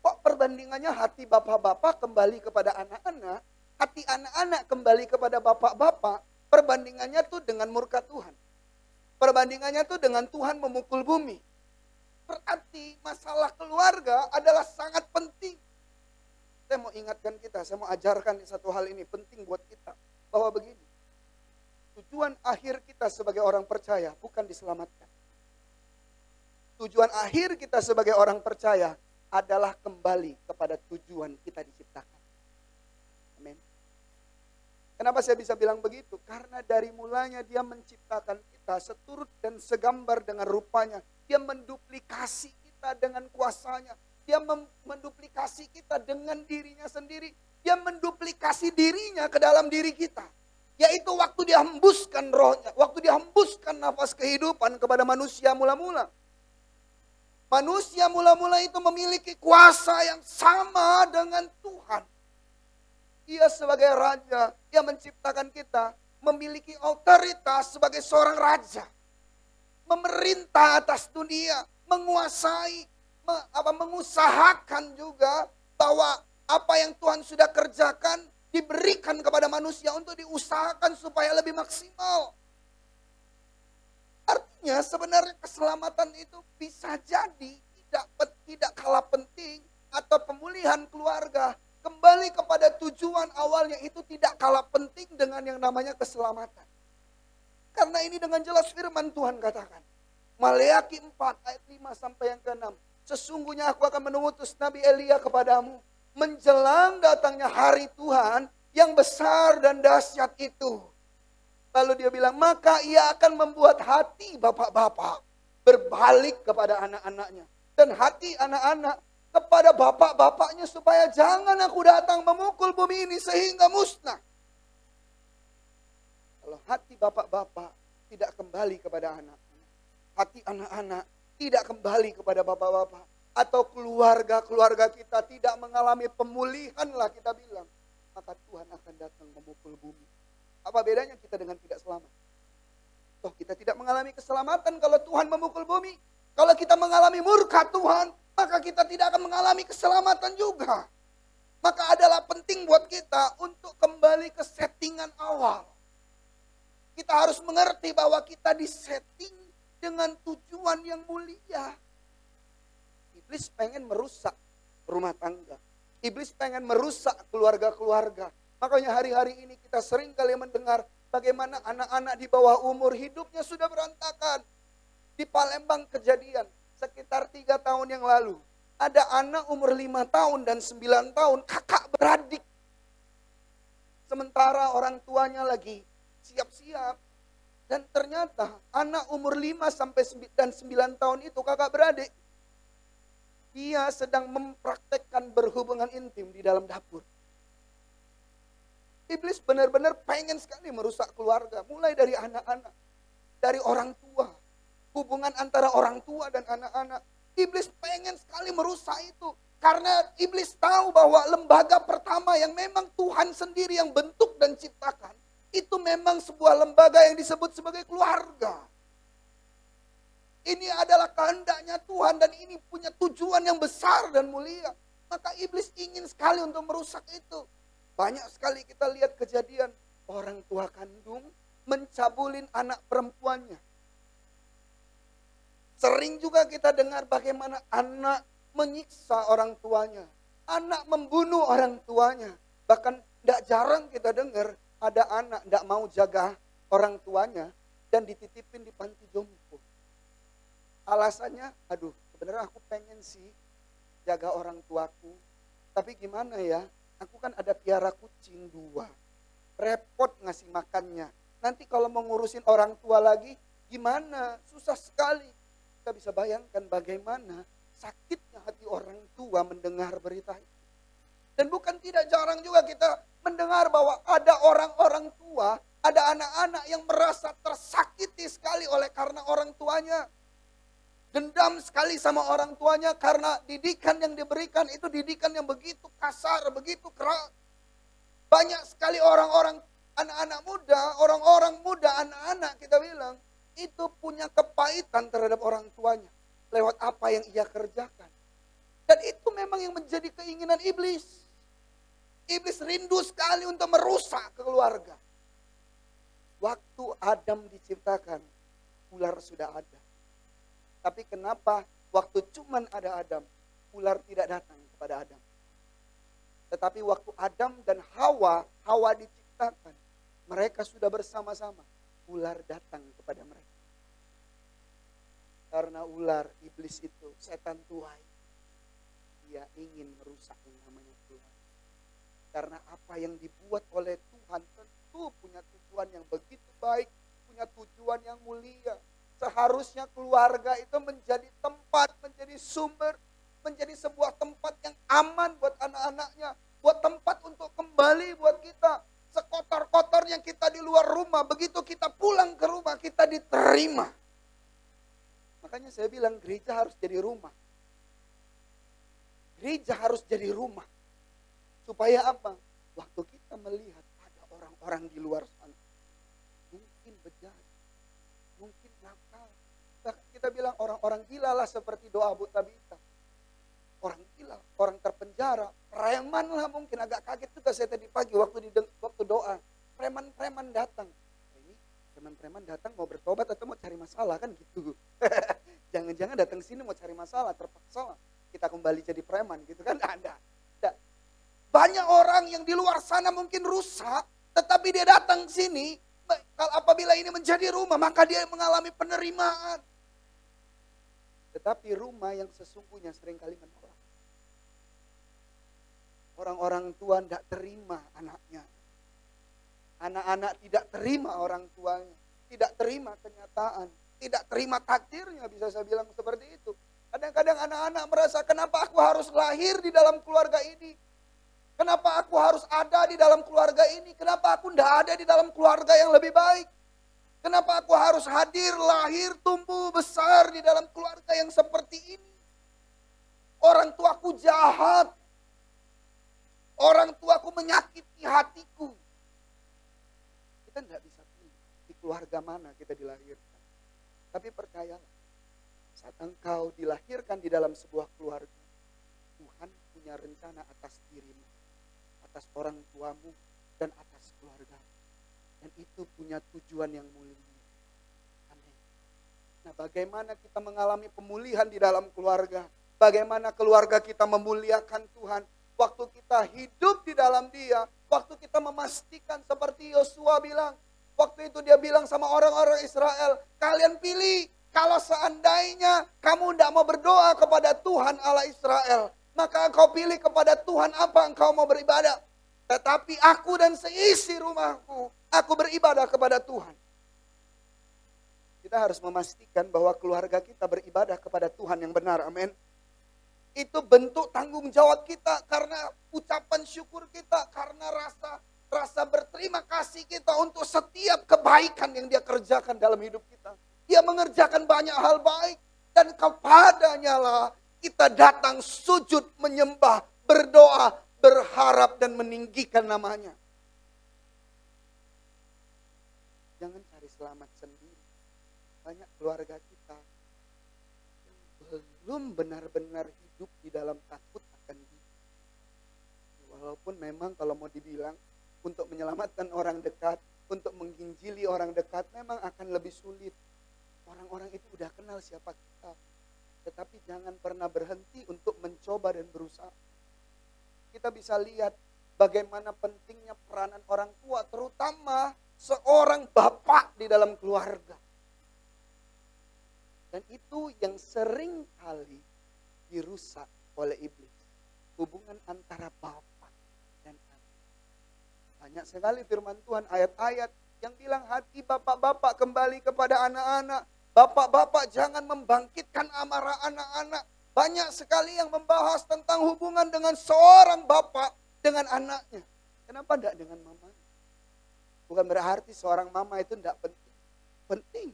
Kok perbandingannya hati bapak-bapak kembali kepada anak-anak, hati anak-anak kembali kepada bapak-bapak, perbandingannya tuh dengan murka Tuhan. Perbandingannya tuh dengan Tuhan memukul bumi. Berarti masalah keluarga adalah sangat penting. Saya mau ingatkan kita, saya mau ajarkan satu hal ini penting buat kita. Bahwa begini, tujuan akhir kita sebagai orang percaya bukan diselamatkan. Tujuan akhir kita sebagai orang percaya adalah kembali kepada tujuan kita diciptakan. Amin. Kenapa saya bisa bilang begitu? Karena dari mulanya dia menciptakan kita seturut dan segambar dengan rupanya. Dia menduplikasi kita dengan kuasanya. Dia menduplikasi kita dengan dirinya sendiri. Dia menduplikasi dirinya ke dalam diri kita. Yaitu waktu dia hembuskan rohnya. Waktu dia hembuskan nafas kehidupan kepada manusia mula-mula. Manusia mula-mula itu memiliki kuasa yang sama dengan Tuhan. Ia sebagai raja yang menciptakan kita. Memiliki otoritas sebagai seorang raja. Memerintah atas dunia. Menguasai. Mengusahakan juga bahwa apa yang Tuhan sudah kerjakan diberikan kepada manusia untuk diusahakan supaya lebih maksimal. Artinya sebenarnya keselamatan itu bisa jadi tidak kalah penting atau pemulihan keluarga kembali kepada tujuan awalnya itu tidak kalah penting dengan yang namanya keselamatan. Karena ini dengan jelas firman Tuhan katakan. Maleakhi 4 ayat 5 sampai yang ke-6. Sesungguhnya aku akan mengutus Nabi Elia kepadamu menjelang datangnya hari Tuhan yang besar dan dahsyat itu. Lalu dia bilang, maka ia akan membuat hati bapak-bapak berbalik kepada anak-anaknya. Dan hati anak-anak kepada bapak-bapaknya supaya jangan aku datang memukul bumi ini sehingga musnah. Kalau hati bapak-bapak tidak kembali kepada anak-anak. Hati anak-anak tidak kembali kepada bapak-bapak. Atau keluarga-keluarga kita tidak mengalami pemulihan lah kita bilang. Maka Tuhan akan datang memukul bumi. Apa bedanya kita dengan tidak selamat? Toh kita tidak mengalami keselamatan kalau Tuhan memukul bumi. Kalau kita mengalami murka Tuhan, maka kita tidak akan mengalami keselamatan juga. Maka adalah penting buat kita untuk kembali ke settingan awal. Kita harus mengerti bahwa kita disetting dengan tujuan yang mulia. Iblis pengen merusak rumah tangga. Iblis pengen merusak keluarga-keluarga. Makanya hari-hari ini kita sering kali mendengar bagaimana anak-anak di bawah umur hidupnya sudah berantakan. Di Palembang kejadian. sekitar 3 tahun yang lalu. Ada anak umur 5 tahun dan 9 tahun, kakak beradik. Sementara orang tuanya lagi siap-siap. Dan ternyata anak umur 5 sampai 9 tahun itu kakak beradik. Dia sedang mempraktekkan berhubungan intim di dalam dapur. Iblis benar-benar pengen sekali merusak keluarga. Mulai dari anak-anak, dari orang tua. Hubungan antara orang tua dan anak-anak. Iblis pengen sekali merusak itu. Karena iblis tahu bahwa lembaga pertama yang memang Tuhan sendiri yang bentuk dan ciptakan. Itu memang sebuah lembaga yang disebut sebagai keluarga. Ini adalah kehendaknya Tuhan dan ini punya tujuan yang besar dan mulia. Maka iblis ingin sekali untuk merusak itu. Banyak sekali kita lihat kejadian orang tua kandung mencabulin anak perempuannya. Sering juga kita dengar bagaimana anak menyiksa orang tuanya. Anak membunuh orang tuanya. Bahkan tidak jarang kita dengar ada anak tidak mau jaga orang tuanya dan dititipin di panti jompo. Alasannya, aduh sebenarnya aku pengen sih jaga orang tuaku. Tapi gimana ya, aku kan ada piara kucing 2. Repot ngasih makannya. Nanti kalau mau ngurusin orang tua lagi, gimana? Susah sekali. Kita bisa bayangkan bagaimana sakitnya hati orang tua mendengar berita itu. Dan bukan tidak jarang juga kita mendengar bahwa ada orang-orang tua, ada anak-anak yang merasa tersakiti sekali oleh karena orang tuanya. Dendam sekali sama orang tuanya karena didikan yang diberikan itu didikan yang begitu kasar, begitu keras. Banyak sekali orang-orang, anak-anak muda, orang-orang muda, anak-anak kita bilang, itu punya kepahitan terhadap orang tuanya. Lewat apa yang ia kerjakan. Dan itu memang yang menjadi keinginan iblis. Iblis rindu sekali untuk merusak keluarga. Waktu Adam diciptakan, ular sudah ada. Tapi kenapa waktu cuman ada Adam, ular tidak datang kepada Adam. Tetapi waktu Adam dan Hawa diciptakan, mereka sudah bersama-sama. Ular datang kepada mereka. Karena ular, iblis itu, setan tuai. Dia ingin merusak yang namanya keluarga. Karena apa yang dibuat oleh Tuhan tentu punya tujuan yang begitu baik, punya tujuan yang mulia. Seharusnya keluarga itu menjadi tempat, menjadi sumber, menjadi sebuah tempat yang aman buat anak-anaknya. Buat tempat untuk kembali buat kita. Sekotor-kotornya kita di luar rumah, begitu kita pulang ke rumah kita diterima. Makanya saya bilang gereja harus jadi rumah. Gereja harus jadi rumah. Supaya apa? Waktu kita melihat ada orang-orang di luar sana. Mungkin bejat. Mungkin nakal. Kita bilang orang-orang gila lah seperti doa Bu Tabita. Orang gila, orang terpenjara. Preman lah mungkin. Agak kaget juga saya tadi pagi waktu doa. Preman-preman datang. Ini preman-preman datang mau bertobat atau mau cari masalah kan gitu. Jangan-jangan datang sini mau cari masalah, terpaksa lah. Kita kembali jadi preman gitu kan. Ada. Banyak orang yang di luar sana mungkin rusak. Tetapi dia datang sini. Apabila ini menjadi rumah maka dia mengalami penerimaan. Tetapi rumah yang sesungguhnya seringkali menolak. Orang-orang tua tidak terima anaknya. Anak-anak tidak terima orang tuanya. Tidak terima kenyataan. Tidak terima takdirnya, bisa saya bilang seperti itu. Kadang-kadang anak-anak merasa kenapa aku harus lahir di dalam keluarga ini. Kenapa aku harus ada di dalam keluarga ini. Kenapa aku tidak ada di dalam keluarga yang lebih baik. Kenapa aku harus hadir, lahir, tumbuh, besar di dalam keluarga yang seperti ini. Orang tuaku jahat. Orang tuaku menyakiti hatiku. Kita tidak bisa pilih di keluarga mana kita dilahirkan. Tapi percayalah, saat engkau dilahirkan di dalam sebuah keluarga, Tuhan punya rencana atas dirimu, atas orang tuamu, dan atas keluarga. Dan itu punya tujuan yang mulia. Amin. Nah, bagaimana kita mengalami pemulihan di dalam keluarga? Bagaimana keluarga kita memuliakan Tuhan? Waktu kita hidup di dalam Dia, waktu kita memastikan seperti Yosua bilang, waktu itu dia bilang sama orang-orang Israel, kalian pilih, Kalau seandainya kamu tidak mau berdoa kepada Tuhan Allah Israel, maka engkau pilih kepada Tuhan apa engkau mau beribadah. Tetapi aku dan seisi rumahku, aku beribadah kepada Tuhan. Kita harus memastikan bahwa keluarga kita beribadah kepada Tuhan yang benar. Amin. Itu bentuk tanggung jawab kita karena ucapan syukur kita, karena rasa berterima kasih kita untuk setiap kebaikan yang dia kerjakan dalam hidup kita. Dia mengerjakan banyak hal baik dan kepadanya lah kita datang sujud menyembah, berdoa, berharap dan meninggikan namanya. Jangan cari selamat sendiri. Banyak keluarga kita yang belum benar-benar hidup di dalam takut akan Dia. Walaupun memang kalau mau dibilang untuk menyelamatkan orang dekat, untuk menginjili orang dekat memang akan lebih sulit. Orang-orang itu udah kenal siapa kita. Tetapi jangan pernah berhenti untuk mencoba dan berusaha. Kita bisa lihat bagaimana pentingnya peranan orang tua, terutama seorang bapak di dalam keluarga. Dan itu yang sering kali dirusak oleh iblis. Hubungan antara bapak dan anak. Banyak sekali firman Tuhan, ayat-ayat yang bilang hati bapak-bapak kembali kepada anak-anak. Bapak-bapak jangan membangkitkan amarah anak-anak. Banyak sekali yang membahas tentang hubungan dengan seorang bapak dengan anaknya. Kenapa tidak dengan mama? Bukan berarti seorang mama itu tidak penting. Penting.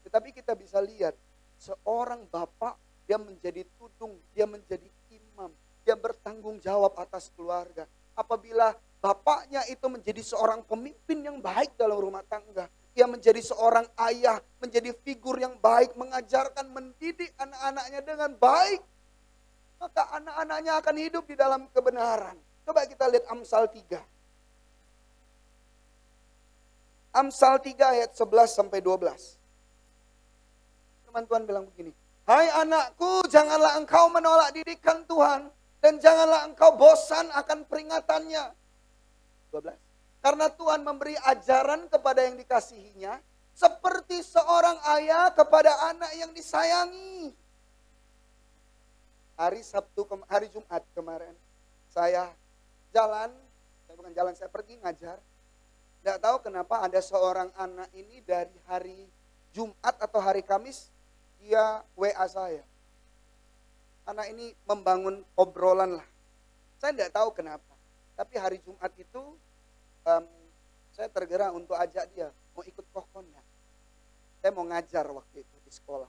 Tetapi kita bisa lihat, seorang bapak, dia menjadi tudung, dia menjadi imam, dia bertanggung jawab atas keluarga. Apabila bapaknya itu menjadi seorang pemimpin yang baik dalam rumah tangga, dia menjadi seorang ayah, menjadi figur yang baik, mengajarkan, mendidik anak-anaknya dengan baik, maka anak-anaknya akan hidup di dalam kebenaran. Coba kita lihat Amsal 3. Amsal 3 ayat 11 sampai 12. Tuhan bilang begini, hai anakku, janganlah engkau menolak didikan Tuhan dan janganlah engkau bosan akan peringatannya. 12. Karena Tuhan memberi ajaran kepada yang dikasihinya seperti seorang ayah kepada anak yang disayangi. Hari Jumat kemarin saya saya pergi ngajar. Tidak tahu kenapa ada seorang anak ini dari hari Jumat atau hari Kamis dia WA saya. Anak ini membangun obrolan lah. Saya tidak tahu kenapa. Tapi hari Jumat itu saya tergerak untuk ajak dia. Mau ikut kokon ya? Saya mau ngajar waktu itu di sekolah.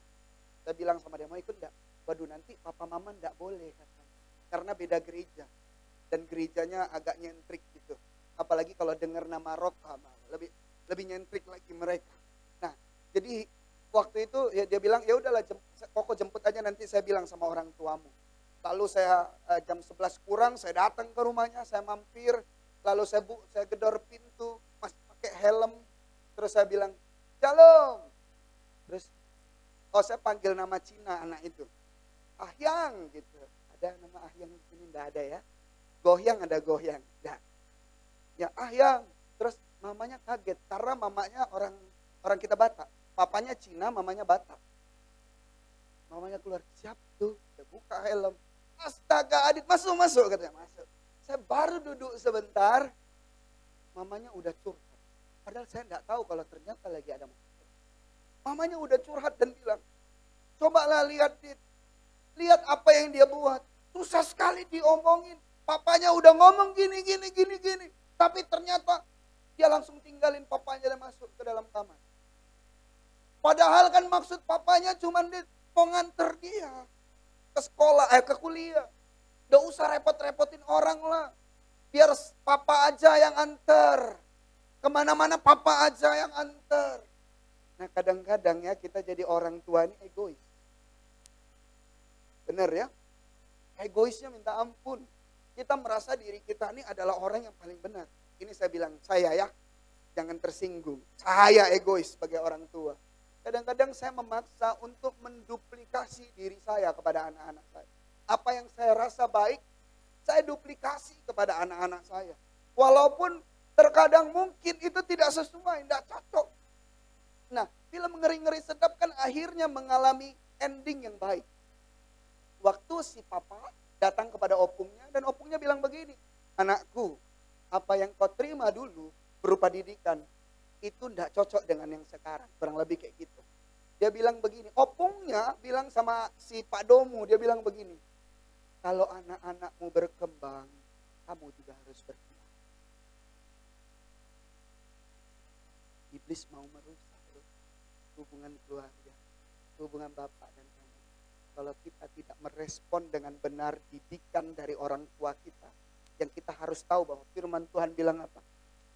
Saya bilang sama dia, mau ikut enggak? Waduh, nanti papa mama enggak boleh katanya. Karena beda gereja. Dan gerejanya agak nyentrik gitu. Apalagi kalau dengar nama Rota, lebih nyentrik lagi mereka. Nah, jadi waktu itu ya dia bilang, ya udahlah Koko jemput aja, nanti saya bilang sama orang tuamu. Lalu saya jam 11 kurang saya datang ke rumahnya, saya mampir, lalu saya gedor pintu, masih pakai helm, terus saya bilang, "Shalom." Terus saya panggil nama Cina anak itu. Ahyang gitu. Ada nama Ahyang di sini enggak ada ya? Gohyang ada Gohyang. Enggak. Ya Ahyang. Terus mamanya kaget karena mamanya orang kita Batak. Papanya Cina, mamanya Batak. Mamanya keluar, siap tuh, saya buka helm. Astaga Adit, masuk katanya, masuk. Saya baru duduk sebentar, mamanya udah curhat. Padahal saya enggak tahu kalau ternyata lagi ada masalah. Mamanya udah curhat dan bilang, cobalah lihat Dit, lihat apa yang dia buat. Susah sekali diomongin. Papanya udah ngomong gini. Tapi ternyata dia langsung tinggalin papanya dan masuk ke dalam kamar. Padahal kan maksud papanya cuma mau nganter dia ke sekolah, ke kuliah. Gak usah repot-repotin orang lah. Biar papa aja yang anter. Kemana-mana papa aja yang anter. Nah kadang-kadang ya kita jadi orang tua ini egois. Bener ya? Egoisnya minta ampun. Kita merasa diri kita ini adalah orang yang paling benar. Ini saya bilang, saya ya, jangan tersinggung. Saya egois sebagai orang tua. Kadang-kadang saya memaksa untuk menduplikasi diri saya kepada anak-anak saya. Apa yang saya rasa baik, saya duplikasi kepada anak-anak saya. Walaupun terkadang mungkin itu tidak sesuai, tidak cocok. Nah, film ngeri-ngeri sedap kan akhirnya mengalami ending yang baik. Waktu si papa datang kepada opungnya dan opungnya bilang begini, anakku, apa yang kau terima dulu berupa didikan itu tidak cocok dengan yang sekarang, kurang lebih kayak gitu. Dia bilang begini, opungnya bilang sama si Pak Domu, dia bilang begini, kalau anak-anakmu berkembang, kamu juga harus berkembang. Iblis mau merusak hubungan keluarga, hubungan bapak dan kamu. Kalau kita tidak merespon dengan benar didikan dari orang tua kita, yang kita harus tahu bahwa firman Tuhan bilang apa?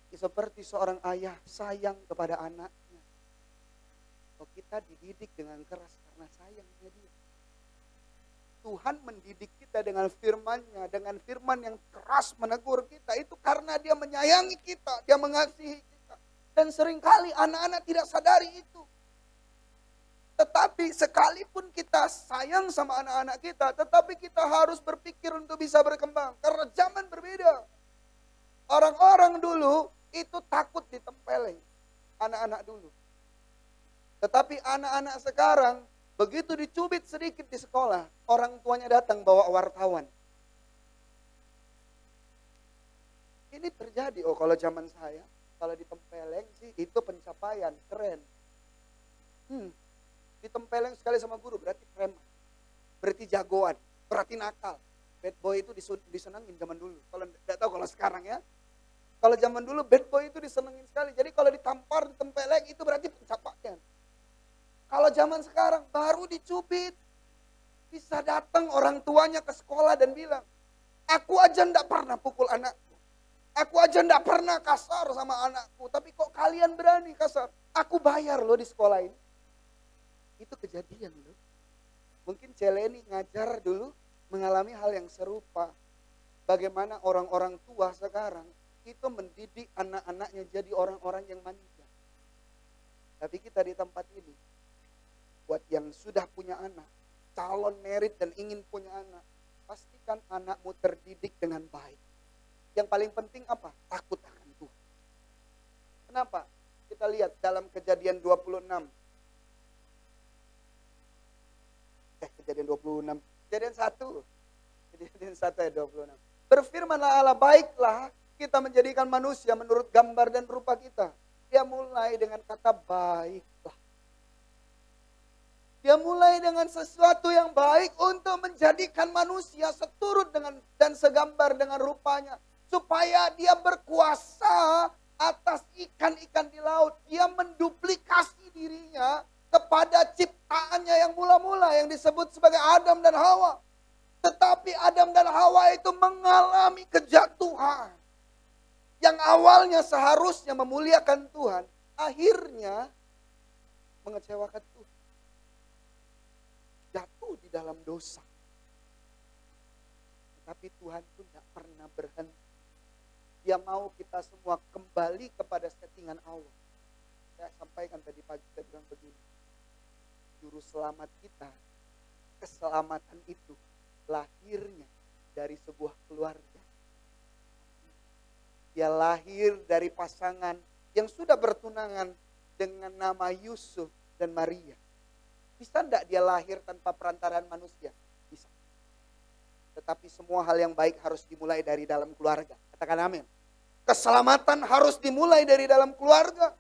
Seperti seorang ayah sayang kepada anaknya. Kalau kita dididik dengan keras karena sayangnya dia. Tuhan mendidik kita dengan firman-Nya, dengan firman yang keras menegur kita. Itu karena dia menyayangi kita, dia mengasihi kita. Dan seringkali anak-anak tidak sadari itu. Tetapi sekalipun kita sayang sama anak-anak kita, tetapi kita harus berpikir untuk bisa berkembang. Karena zaman berbeda. Orang-orang dulu itu takut ditempeleng. Anak-anak dulu. Tetapi anak-anak sekarang, begitu dicubit sedikit di sekolah, orang tuanya datang bawa wartawan. Ini terjadi, kalau zaman saya, kalau ditempeleng sih itu pencapaian, keren. Ditempeleng sekali sama guru, berarti keren. Berarti jagoan, berarti nakal. Bad boy itu disenengin zaman dulu. Kalau tidak tahu kalau sekarang ya. Kalau zaman dulu bad boy itu disenengin sekali. Jadi kalau ditampar, ditempeleng itu berarti pencapaian. Kalau zaman sekarang baru dicubit, bisa datang orang tuanya ke sekolah dan bilang, aku aja enggak pernah pukul anakku. Aku aja enggak pernah kasar sama anakku. Tapi kok kalian berani kasar? Aku bayar loh di sekolah ini. Itu kejadian loh. Mungkin Celeni ngajar dulu mengalami hal yang serupa. Bagaimana orang-orang tua sekarang itu mendidik anak-anaknya jadi orang-orang yang manja. Tapi kita di tempat ini, buat yang sudah punya anak, calon merit dan ingin punya anak, pastikan anakmu terdidik dengan baik. Yang paling penting apa? Takut akan Tuhan. Kenapa? Kita lihat dalam Kejadian 26. Kejadian 26. Kejadian 1. Kejadian 1 ayat 26. Berfirmanlah Allah, baiklah kita menjadikan manusia menurut gambar dan rupa kita. Dia mulai dengan kata baiklah. Dia mulai dengan sesuatu yang baik untuk menjadikan manusia seturut dengan dan segambar dengan rupanya. Supaya dia berkuasa atas ikan-ikan di laut. Dia menduplikasi dirinya kepada ciptaannya yang mula-mula yang disebut sebagai Adam dan Hawa. Tetapi Adam dan Hawa itu mengalami kejatuhan. Yang awalnya seharusnya memuliakan Tuhan, akhirnya mengecewakan Tuhan. Jatuh di dalam dosa. Tapi Tuhan pun tidak pernah berhenti. Dia mau kita semua kembali kepada settingan Allah. Saya sampaikan tadi pagi, saya bilang begini. Juru selamat kita, keselamatan itu lahirnya dari sebuah keluarga. Dia lahir dari pasangan yang sudah bertunangan dengan nama Yusuf dan Maria. Bisa enggak dia lahir tanpa perantaraan manusia? Bisa. Tetapi semua hal yang baik harus dimulai dari dalam keluarga. Katakan amin. Keselamatan harus dimulai dari dalam keluarga.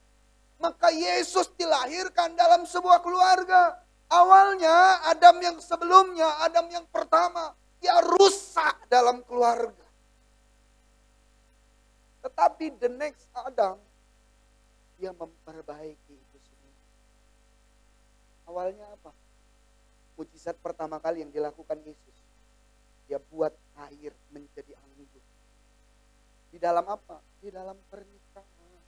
Maka Yesus dilahirkan dalam sebuah keluarga. Awalnya Adam yang sebelumnya, Adam yang pertama, dia rusak dalam keluarga. Tetapi the next Adam, dia memperbaiki itu semua. Awalnya apa? Mujizat pertama kali yang dilakukan Yesus. Dia buat air menjadi anggur. Di dalam apa? Di dalam pernikahan.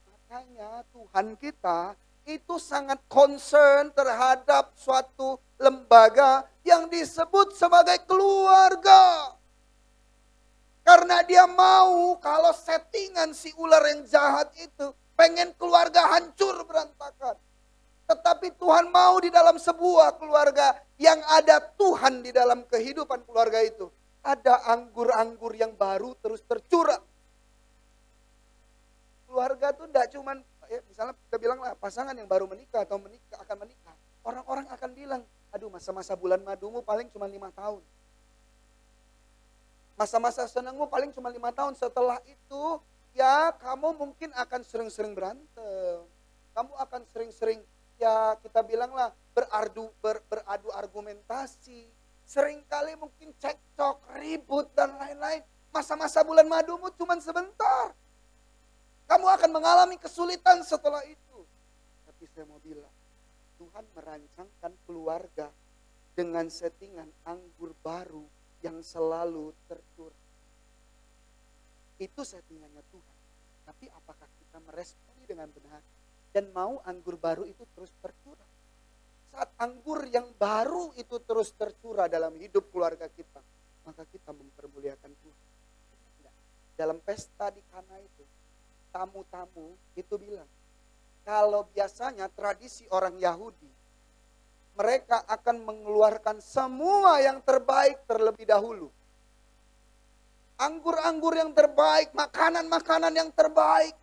Makanya Tuhan kita itu sangat concern terhadap suatu lembaga yang disebut sebagai keluarga. Karena dia mau kalau settingan si ular yang jahat itu pengen keluarga hancur berantakan. Tetapi Tuhan mau di dalam sebuah keluarga yang ada Tuhan di dalam kehidupan keluarga itu. Ada anggur-anggur yang baru terus tercurah. Keluarga tuh enggak cuman misalnya kita bilang lah pasangan yang baru menikah atau akan menikah. Orang-orang akan bilang, aduh masa-masa bulan madumu paling cuma 5 tahun. Masa-masa senangmu paling cuma 5 tahun. Setelah itu ya kamu mungkin akan sering-sering berantem. Kamu akan sering-sering ya kita bilanglah beradu argumentasi. Seringkali mungkin cekcok, ribut dan lain-lain. Masa-masa bulan madumu cuma sebentar. Kamu akan mengalami kesulitan setelah itu. Tapi saya mau bilang, Tuhan merancangkan keluarga dengan settingan anggur baru yang selalu tercurah. Itu settingannya Tuhan. Tapi apakah kita meresponi dengan benar dan mau anggur baru itu terus tercurah? Saat anggur yang baru itu terus tercurah dalam hidup keluarga kita, maka kita mempermuliakan Tuhan. Dalam pesta di Kana itu, tamu-tamu itu bilang, kalau biasanya tradisi orang Yahudi, mereka akan mengeluarkan semua yang terbaik terlebih dahulu. Anggur-anggur yang terbaik, makanan-makanan yang terbaik.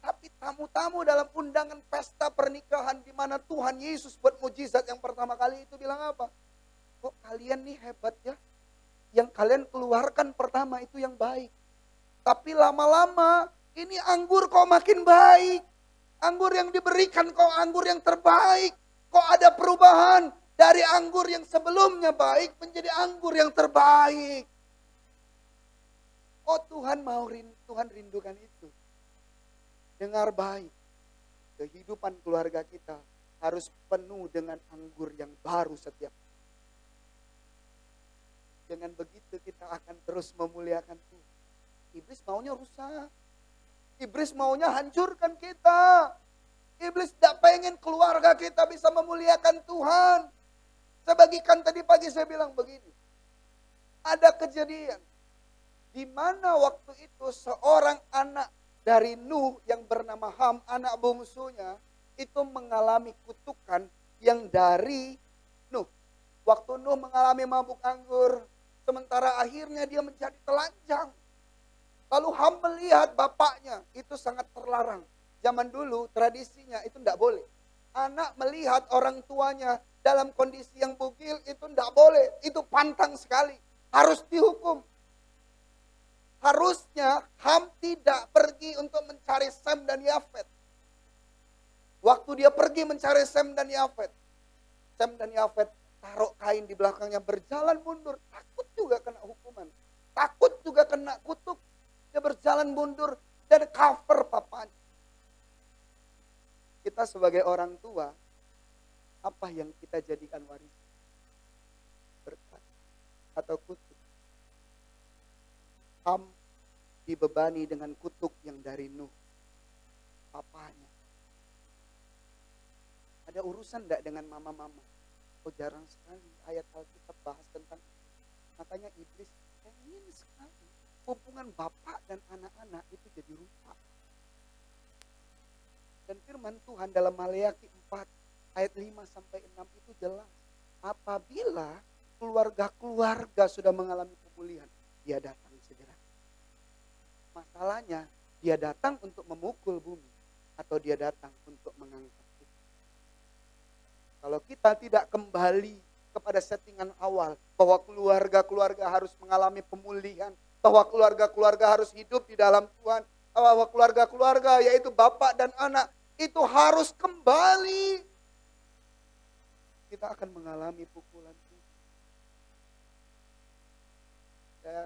Tapi tamu-tamu dalam undangan pesta pernikahan di mana Tuhan Yesus buat mujizat yang pertama kali itu bilang apa? Kok kalian nih hebat ya? Yang kalian keluarkan pertama itu yang baik. Tapi lama-lama ini anggur kok makin baik. Anggur yang diberikan kok anggur yang terbaik. Kok ada perubahan dari anggur yang sebelumnya baik menjadi anggur yang terbaik. Oh Tuhan Tuhan rindukan itu. Dengar baik. Kehidupan keluarga kita harus penuh dengan anggur yang baru setiap. Dengan begitu kita akan terus memuliakan Tuhan. Iblis maunya rusak. Iblis maunya hancurkan kita. Iblis tidak pengen keluarga kita bisa memuliakan Tuhan. Saya bagikan tadi pagi saya bilang begini. Ada kejadian. Di mana waktu itu seorang anak dari Nuh yang bernama Ham, anak bungsunya, itu mengalami kutukan yang dari Nuh. Waktu Nuh mengalami mabuk anggur, sementara akhirnya dia menjadi telanjang. Lalu Ham melihat bapaknya, itu sangat terlarang. Zaman dulu tradisinya itu tidak boleh. Anak melihat orang tuanya dalam kondisi yang bugil itu tidak boleh. Itu pantang sekali. Harus dihukum. Harusnya Ham tidak pergi untuk mencari Sem dan Yafet. Waktu dia pergi mencari Sem dan Yafet. Sem dan Yafet taruh kain di belakangnya berjalan mundur. Takut juga kena hukuman. Takut juga kena kutuk. Dia berjalan mundur dan cover papanya. Kita sebagai orang tua, apa yang kita jadikan warisan? Berkat atau kutuk? Ham dibebani dengan kutuk yang dari Nuh, papanya. Ada urusan enggak dengan mama-mama? Oh jarang sekali ayat Alkitab bahas tentang itu. Makanya iblis ingin sekali hubungan bapak dan anak-anak itu jadi rusak. Dan firman Tuhan dalam Maleakhi 4 ayat 5 sampai 6 itu jelas. Apabila keluarga-keluarga sudah mengalami pemulihan, dia datang segera. Masalahnya, dia datang untuk memukul bumi atau dia datang untuk mengangkat bumi. Kalau kita tidak kembali kepada settingan awal bahwa keluarga-keluarga harus mengalami pemulihan, bahwa keluarga-keluarga harus hidup di dalam Tuhan, bahwa keluarga-keluarga yaitu bapak dan anak itu harus kembali. Kita akan mengalami pukulan Tuhan. Saya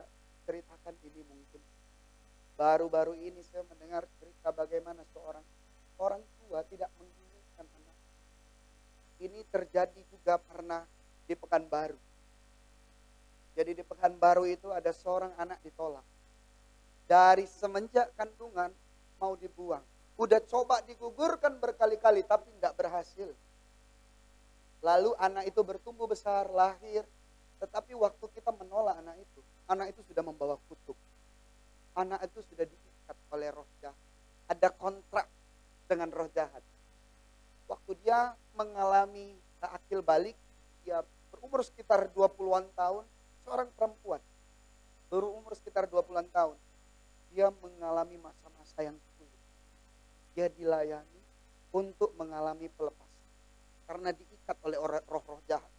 ceritakan ini mungkin. Baru-baru ini saya mendengar cerita bagaimana seorang orang tua tidak menginginkan anak. Ini terjadi juga pernah di Pekanbaru. Jadi di Pekanbaru itu ada seorang anak ditolak. Dari semenjak kandungan mau dibuang. Udah coba digugurkan berkali-kali tapi tidak berhasil. Lalu anak itu bertumbuh besar, lahir. Tetapi waktu kita menolak anak itu sudah membawa kutuk. Anak itu sudah diikat oleh roh jahat. Ada kontrak dengan roh jahat. Waktu dia mengalami akil balik, dia berumur sekitar 20-an tahun, seorang perempuan. Berumur sekitar 20-an tahun. Dia mengalami masa-masa yang sulit. Dia dilayani, untuk mengalami pelepasan. Karena diikat oleh roh-roh jahat.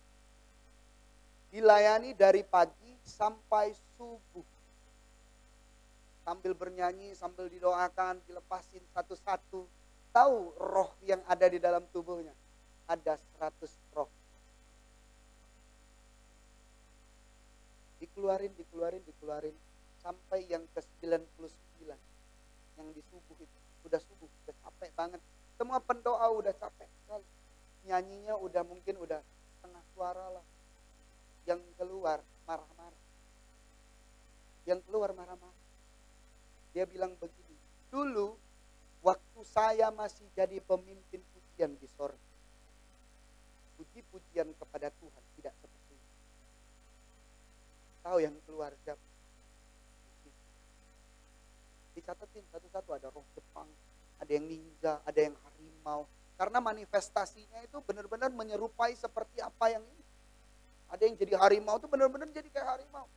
Dilayani dari pagi sampai subuh. Sambil bernyanyi, sambil didoakan, dilepasin satu-satu. Tahu roh yang ada di dalam tubuhnya? Ada 100 roh. Dikeluarin. Sampai yang ke-99. Yang di subuh itu. Udah subuh, udah capek banget. Semua pendoa udah capek sekali. Nyanyinya udah mungkin udah setengah suara lah. Yang keluar marah-marah. Dia bilang begini, dulu waktu saya masih jadi pemimpin pujian di sorga, puji-pujian kepada Tuhan tidak seperti itu. Tahu yang keluar siapa? Dicatatin satu-satu, ada roh Jepang, ada yang ninja, ada yang harimau. Karena manifestasinya itu benar-benar menyerupai seperti apa yang ini. Ada yang jadi harimau itu benar-benar jadi kayak harimau.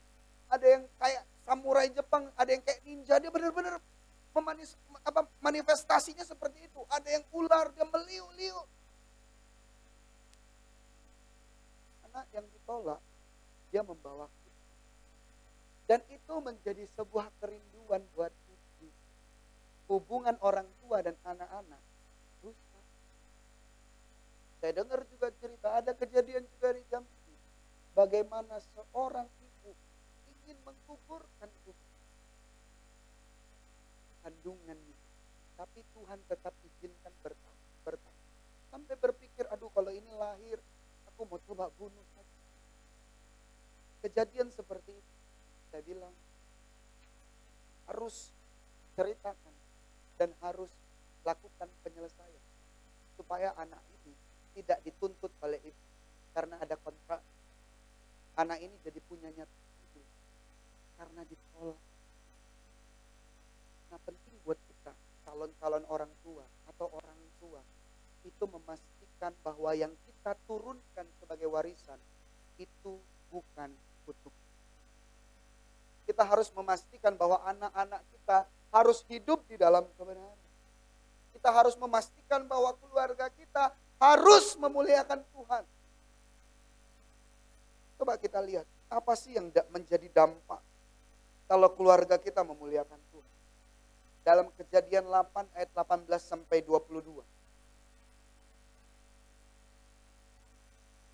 Ada yang kayak samurai Jepang, ada yang kayak ninja, dia benar-benar manifestasinya seperti itu. Ada yang ular, dia meliu-liu. Karena yang ditolak, dia membawa kita. Dan itu menjadi sebuah kerinduan buat kita. Hubungan orang tua dan anak-anak rusak. Saya dengar juga cerita, ada kejadian juga di Jambi. Bagaimana seorang ibu ingin menggugurkan kandungannya. Tapi Tuhan tetap izinkan bertahan. Sampai berpikir, aduh kalau ini lahir, aku mau coba bunuh saja. Kejadian seperti itu. Saya bilang, harus ceritakan dan harus lakukan penyelesaian. Supaya anak ini tidak dituntut oleh ibu. Karena ada kontrak. Anak ini jadi punyanya ibu. Karena ditolak. Nah, penting buat kita, calon-calon orang tua atau orang tua, itu memastikan bahwa yang kita turunkan sebagai warisan, itu bukan kutuk. Kita harus memastikan bahwa anak-anak kita harus hidup di dalam kebenaran. Kita harus memastikan bahwa keluarga kita harus memuliakan Tuhan. Coba kita lihat, apa sih yang menjadi dampak kalau keluarga kita memuliakan Tuhan? Dalam Kejadian 8 ayat 18 sampai 22.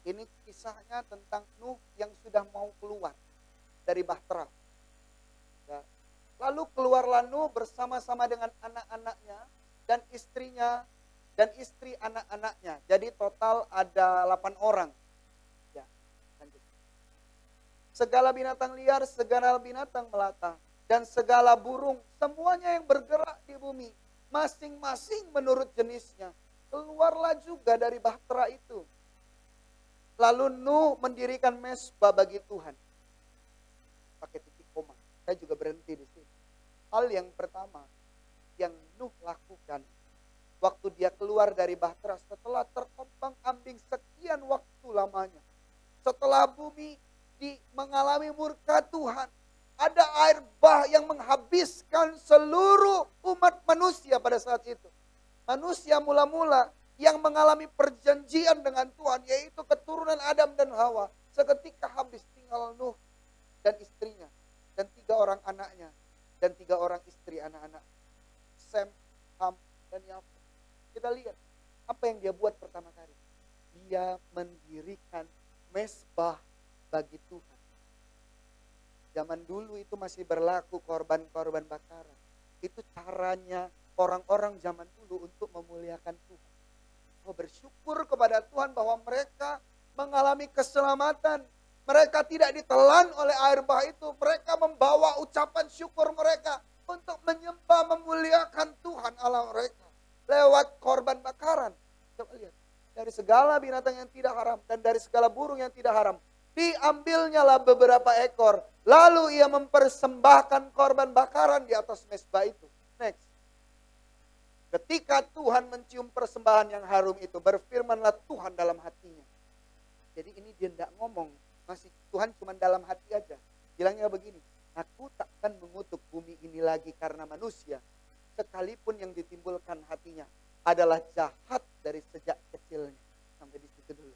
Ini kisahnya tentang Nuh yang sudah mau keluar dari Bahtera. Ya. Lalu keluarlah Nuh bersama-sama dengan anak-anaknya dan istrinya dan istri anak-anaknya. Jadi total ada 8 orang. Ya, lanjut. Segala binatang liar, segala binatang melata, dan segala burung, semuanya yang bergerak di bumi, masing-masing menurut jenisnya, keluarlah juga dari Bahtera itu. Lalu Nuh mendirikan mezbah bagi Tuhan. Pakai titik koma. Saya juga berhenti di sini. Hal yang pertama yang Nuh lakukan waktu dia keluar dari Bahtera setelah terkombang-ambing sekian waktu lamanya. Setelah bumi mengalami murka Tuhan. Ada air bah yang menghabiskan seluruh umat manusia pada saat itu. Manusia mula-mula yang mengalami perjanjian dengan Tuhan, yaitu keturunan Adam dan Hawa. Seketika habis, tinggal Nuh dan istrinya. Dan 3 orang anaknya. Dan 3 orang istri anak-anak. Sem, Ham, dan Yafet. Kita lihat, apa yang dia buat pertama kali? Dia mendirikan mezbah bagi Tuhan. Zaman dulu itu masih berlaku korban-korban bakaran. Itu caranya orang-orang zaman dulu untuk memuliakan Tuhan. Oh, bersyukur kepada Tuhan bahwa mereka mengalami keselamatan. Mereka tidak ditelan oleh air bah itu. Mereka membawa ucapan syukur mereka untuk menyembah, memuliakan Tuhan Allah mereka. Lewat korban bakaran. Coba lihat. Dari segala binatang yang tidak haram dan dari segala burung yang tidak haram. Diambilnyalah beberapa ekor. Lalu ia mempersembahkan korban bakaran di atas mezbah itu. Next. Ketika Tuhan mencium persembahan yang harum itu, berfirmanlah Tuhan dalam hatinya. Jadi ini dia tidak ngomong. Masih Tuhan cuma dalam hati aja. Bilangnya begini, aku takkan mengutuk bumi ini lagi karena manusia. Sekalipun yang ditimbulkan hatinya. adalah jahat dari sejak kecilnya. Sampai di situ dulu.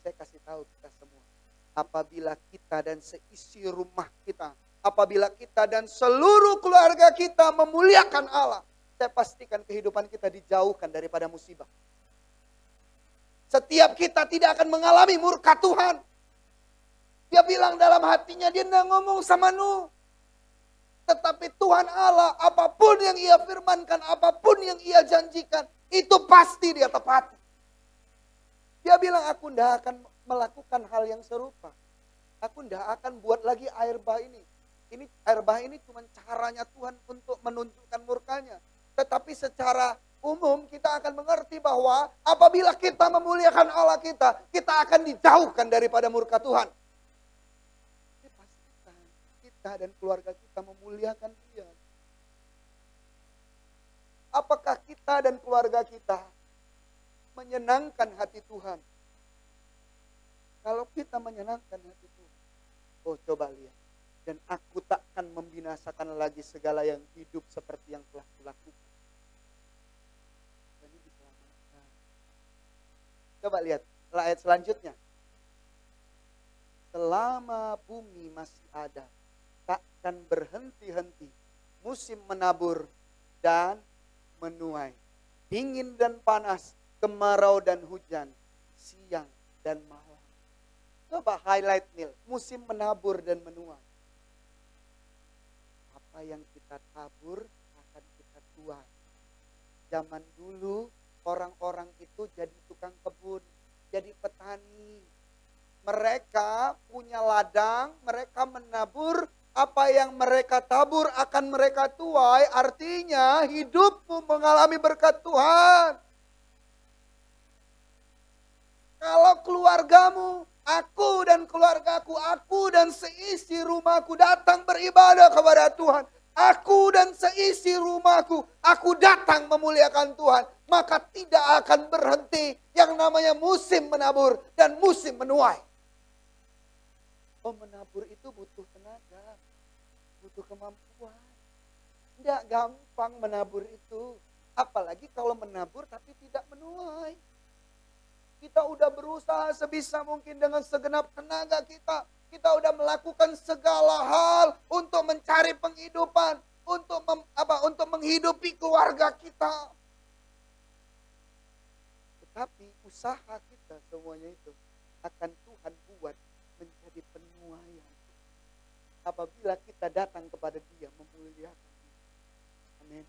Saya kasih tahu kita semua. Apabila kita dan seisi rumah kita, apabila kita dan seluruh keluarga kita memuliakan Allah, saya pastikan kehidupan kita dijauhkan daripada musibah. Setiap kita tidak akan mengalami murka Tuhan. Dia bilang dalam hatinya, dia tidak ngomong sama Nuh. Tetapi Tuhan Allah, apapun yang ia firmankan, apapun yang ia janjikan, itu pasti dia tepati. Dia bilang, aku tidak akan melakukan hal yang serupa. Aku tidak akan buat lagi air bah ini. Air bah ini cuma caranya Tuhan untuk menunjukkan murkanya. Tetapi secara umum kita akan mengerti bahwa apabila kita memuliakan Allah kita, kita akan dijauhkan daripada murka Tuhan. Pastikan kita dan keluarga kita memuliakan Dia. Apakah kita dan keluarga kita menyenangkan hati Tuhan? Kalau kita menyenangkan hati Tuhan, oh coba lihat. Dan aku takkan membinasakan lagi segala yang hidup seperti yang telah kulakukan. Ini diselamatkan. Coba lihat ayat selanjutnya. Selama bumi masih ada, takkan berhenti-henti musim menabur dan menuai. Dingin dan panas, kemarau dan hujan, siang dan malam. Coba highlight Nil, musim menabur dan menuai. Apa yang kita tabur akan kita tuai. Zaman dulu orang-orang itu jadi tukang kebun, jadi petani. Mereka punya ladang, mereka menabur, apa yang mereka tabur akan mereka tuai. Artinya hidupmu mengalami berkat Tuhan. Kalau keluargamu, aku dan keluargaku, aku dan seisi rumahku datang beribadah kepada Tuhan. Aku dan seisi rumahku, aku datang memuliakan Tuhan. Maka tidak akan berhenti yang namanya musim menabur dan musim menuai. Oh, menabur itu butuh tenaga, butuh kemampuan. Tidak gampang menabur itu. Apalagi kalau menabur tapi tidak menuai. Kita udah berusaha sebisa mungkin dengan segenap tenaga kita. Kita udah melakukan segala hal untuk mencari penghidupan, untuk menghidupi keluarga kita. Tetapi usaha kita semuanya itu akan Tuhan buat menjadi penuaian. Apabila kita datang kepada Dia memuliakan Dia. Amin.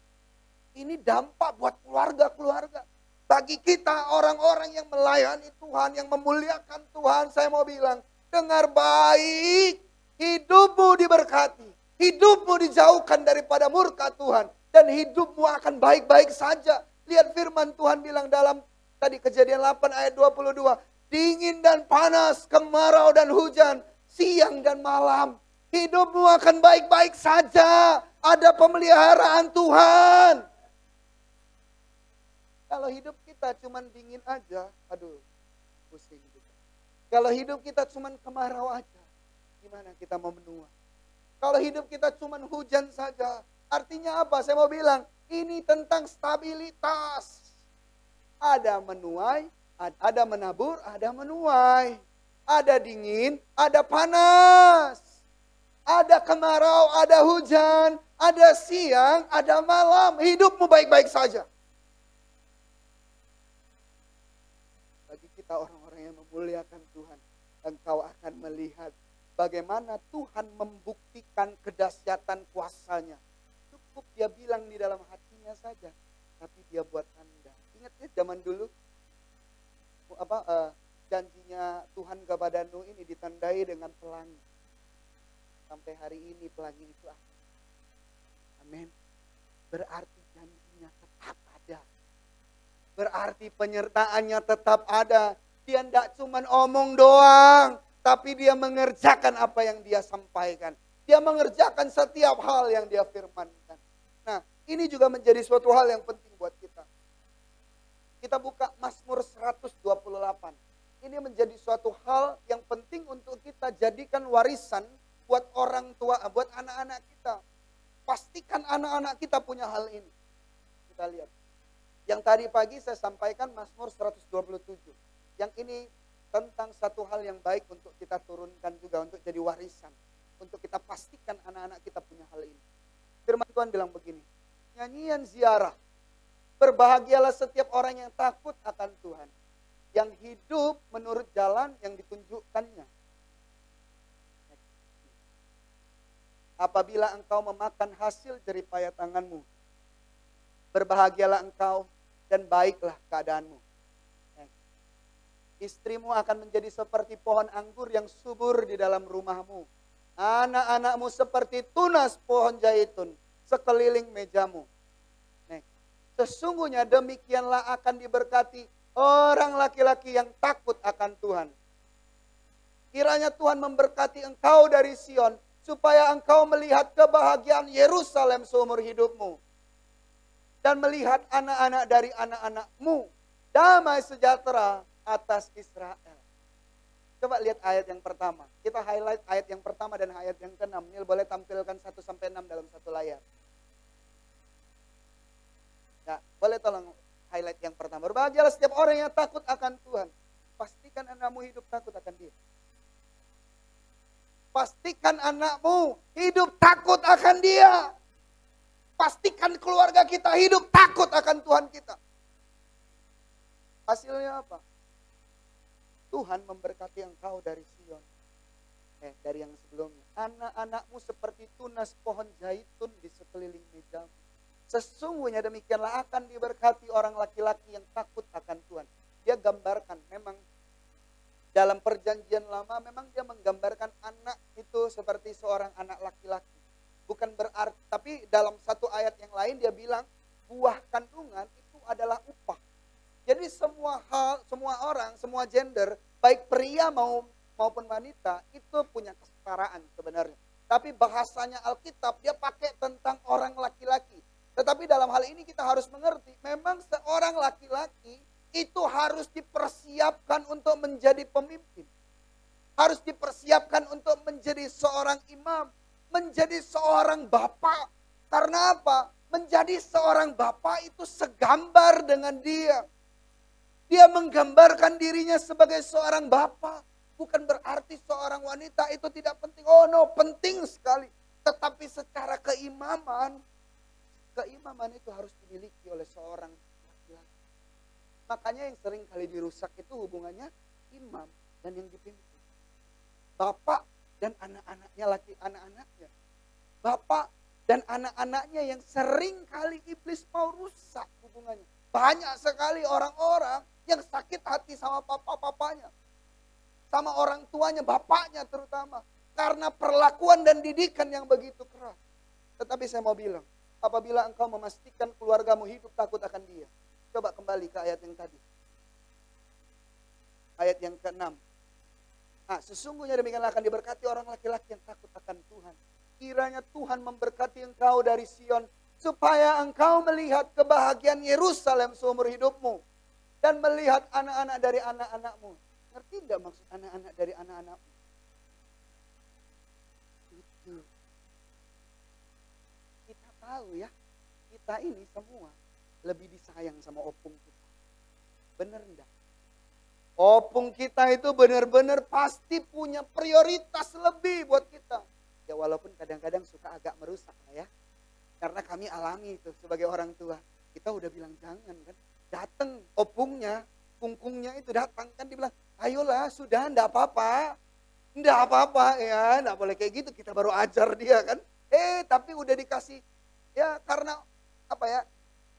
Ini dampak buat keluarga-keluarga. Bagi kita orang-orang yang melayani Tuhan, yang memuliakan Tuhan, saya mau bilang, dengar baik, hidupmu diberkati, hidupmu dijauhkan daripada murka Tuhan, dan hidupmu akan baik-baik saja. Lihat firman Tuhan bilang dalam tadi Kejadian 8 ayat 22, dingin dan panas, kemarau dan hujan, siang dan malam, hidupmu akan baik-baik saja, ada pemeliharaan Tuhan. Kalau hidup kita cuman dingin aja, aduh, pusing juga. Kalau hidup kita cuman kemarau aja, gimana kita mau menuai? Kalau hidup kita cuman hujan saja, artinya apa? Saya mau bilang, ini tentang stabilitas. Ada menuai, ada menabur, ada menuai. Ada dingin, ada panas. Ada kemarau, ada hujan, ada siang, ada malam. Hidupmu baik-baik saja. Orang-orang yang memuliakan Tuhan, engkau akan melihat bagaimana Tuhan membuktikan kedahsyatan kuasa-Nya. Cukup dia bilang di dalam hatinya saja, tapi dia buat tanda. Ingat ya zaman dulu, janjinya Tuhan kepada Nuh ini ditandai dengan pelangi. Sampai hari ini pelangi itu ada. Amin. Berarti janjinya tetap ada. Berarti penyertaannya tetap ada. Dia tidak cuma omong doang, tapi dia mengerjakan apa yang dia sampaikan. Dia mengerjakan setiap hal yang dia firmankan. Nah, ini juga menjadi suatu hal yang penting buat kita. Kita buka Mazmur 128. Ini menjadi suatu hal yang penting untuk kita jadikan warisan buat orang tua, buat anak-anak kita. Pastikan anak-anak kita punya hal ini. Kita lihat. Yang tadi pagi saya sampaikan Mazmur 127. Yang ini tentang satu hal yang baik untuk kita turunkan juga, untuk jadi warisan. Untuk kita pastikan anak-anak kita punya hal ini. Firman Tuhan bilang begini, nyanyian ziarah. Berbahagialah setiap orang yang takut akan Tuhan. Yang hidup menurut jalan yang ditunjukkannya. Apabila engkau memakan hasil jeripaya tanganmu, berbahagialah engkau dan baiklah keadaanmu. Istrimu akan menjadi seperti pohon anggur yang subur di dalam rumahmu. Anak-anakmu seperti tunas pohon zaitun sekeliling mejamu. Sesungguhnya demikianlah akan diberkati orang laki-laki yang takut akan Tuhan. Kiranya Tuhan memberkati engkau dari Sion, supaya engkau melihat kebahagiaan Yerusalem seumur hidupmu. Dan melihat anak-anak dari anak-anakmu, damai sejahtera atas Israel. Coba lihat ayat yang pertama. Kita highlight ayat yang pertama dan ayat yang ke-6. Nil boleh tampilkan 1-6 dalam satu layar. Ya, boleh tolong highlight yang pertama. Berbahagialah setiap orang yang takut akan Tuhan. Pastikan anakmu hidup takut akan Dia. Pastikan anakmu hidup takut akan Dia. Pastikan keluarga kita hidup takut akan Tuhan kita. Hasilnya apa? Tuhan memberkati engkau dari Sion. Dari yang sebelumnya. Anak-anakmu seperti tunas pohon zaitun di sekeliling mejamu. Sesungguhnya demikianlah akan diberkati orang laki-laki yang takut akan Tuhan. Dia gambarkan, memang dalam perjanjian lama memang dia menggambarkan anak itu seperti seorang anak laki-laki. Bukan berarti, tapi dalam satu ayat yang lain dia bilang buah kandungan itu adalah upah. Jadi semua hal, semua orang, semua gender, baik pria maupun wanita itu punya kesetaraan sebenarnya. Tapi bahasanya Alkitab dia pakai tentang orang laki-laki. Tetapi dalam hal ini kita harus mengerti, memang seorang laki-laki itu harus dipersiapkan untuk menjadi pemimpin. Harus dipersiapkan untuk menjadi seorang imam. Menjadi seorang bapak. Karena apa? Menjadi seorang bapak itu segambar dengan dia. Dia menggambarkan dirinya sebagai seorang bapak. Bukan berarti seorang wanita itu tidak penting. Oh no, penting sekali. Tetapi secara keimaman itu harus dimiliki oleh seorang laki-laki. Makanya yang sering kali dirusak itu hubungannya imam dan yang dipimpin. Bapak dan anak-anaknya, anak-anaknya. Bapak dan anak-anaknya yang sering kali iblis mau rusak hubungannya. Banyak sekali orang-orang yang sakit hati sama papa-papanya. Sama orang tuanya, bapaknya terutama. Karena perlakuan dan didikan yang begitu keras. Tetapi saya mau bilang, apabila engkau memastikan keluargamu hidup takut akan Dia. Coba kembali ke ayat yang tadi. Ayat yang ke-6. Sesungguhnya demikianlah akan diberkati orang laki-laki yang takut akan Tuhan. Kiranya Tuhan memberkati engkau dari Sion, supaya engkau melihat kebahagiaan Yerusalem seumur hidupmu. Dan melihat anak-anak dari anak-anakmu. Ngerti enggak maksud anak-anak dari anak-anakmu? Itu. Kita tahu ya, kita ini semua lebih disayang sama opung kita. Bener enggak? Opung kita itu benar-benar pasti punya prioritas lebih buat kita. Ya walaupun kadang-kadang suka agak merusak lah ya. Karena kami alami itu sebagai orang tua. Kita udah bilang jangan kan. Datang opungnya, kungkungnya itu datang kan dibilang, ayolah sudah enggak apa-apa. Enggak apa-apa ya, enggak boleh kayak gitu. Kita baru ajar dia kan. Tapi udah dikasih ya karena apa ya?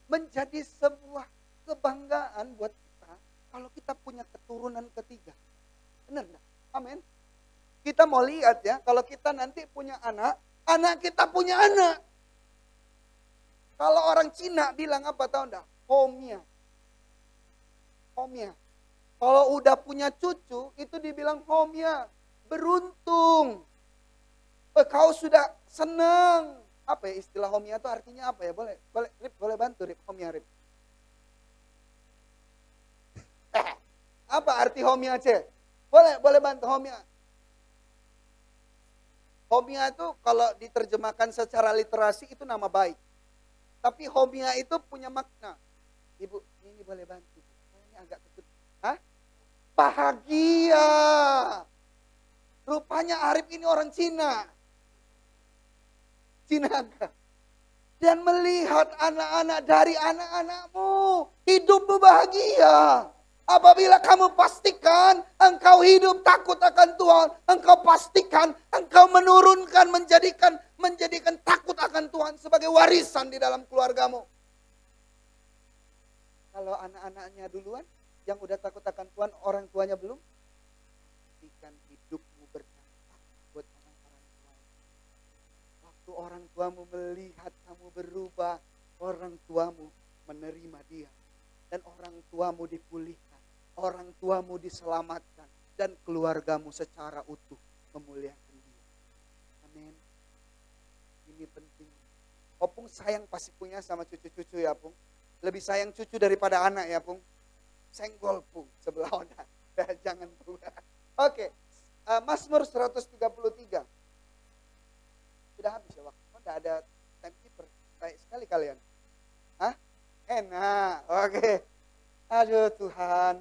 Menjadi sebuah kebanggaan buat kita kalau kita punya keturunan ketiga. Benar enggak? Amin. Kita mau lihat ya, kalau kita nanti punya anak, anak kita punya anak. Kalau orang Cina bilang apa tahu enggak? Homia. Homia. Kalau udah punya cucu, itu dibilang homia. Beruntung. Kau sudah senang. Apa ya istilah homia itu artinya apa ya? Boleh bantu Rip, homia Rip. Apa arti homia C? Boleh bantu homia. Homia itu kalau diterjemahkan secara literasi itu nama baik. Tapi homia itu punya makna. Ibu, ini boleh bantu. Ini agak kecil. Hah? Bahagia. Rupanya Arif ini orang Cina. Cinaga. Dan melihat anak-anak dari anak-anakmu. Hidupmu bahagia. Apabila kamu pastikan engkau hidup takut akan Tuhan. Engkau pastikan engkau menurunkan, menjadikan takut akan Tuhan sebagai warisan di dalam keluargamu. Kalau anak-anaknya duluan, yang udah takut akan Tuhan, orang tuanya belum. Pastikan hidupmu berdampak buat orang-orang tua. Waktu orang tuamu melihat kamu berubah, orang tuamu menerima dia. Dan orang tuamu dipulihkan. Orang tuamu diselamatkan. Dan keluargamu secara utuh memuliakan dia. Amin. Ini penting. Opung sayang pasti punya sama cucu-cucu ya Pung. Lebih sayang cucu daripada anak ya Pung. Senggol Pung sebelah otak. Jangan Pung. Oke. Mazmur 133. Sudah habis ya waktu. Udah ada timekeeper. Baik sekali kalian. Hah? Enak. Oke. Aduh Tuhan.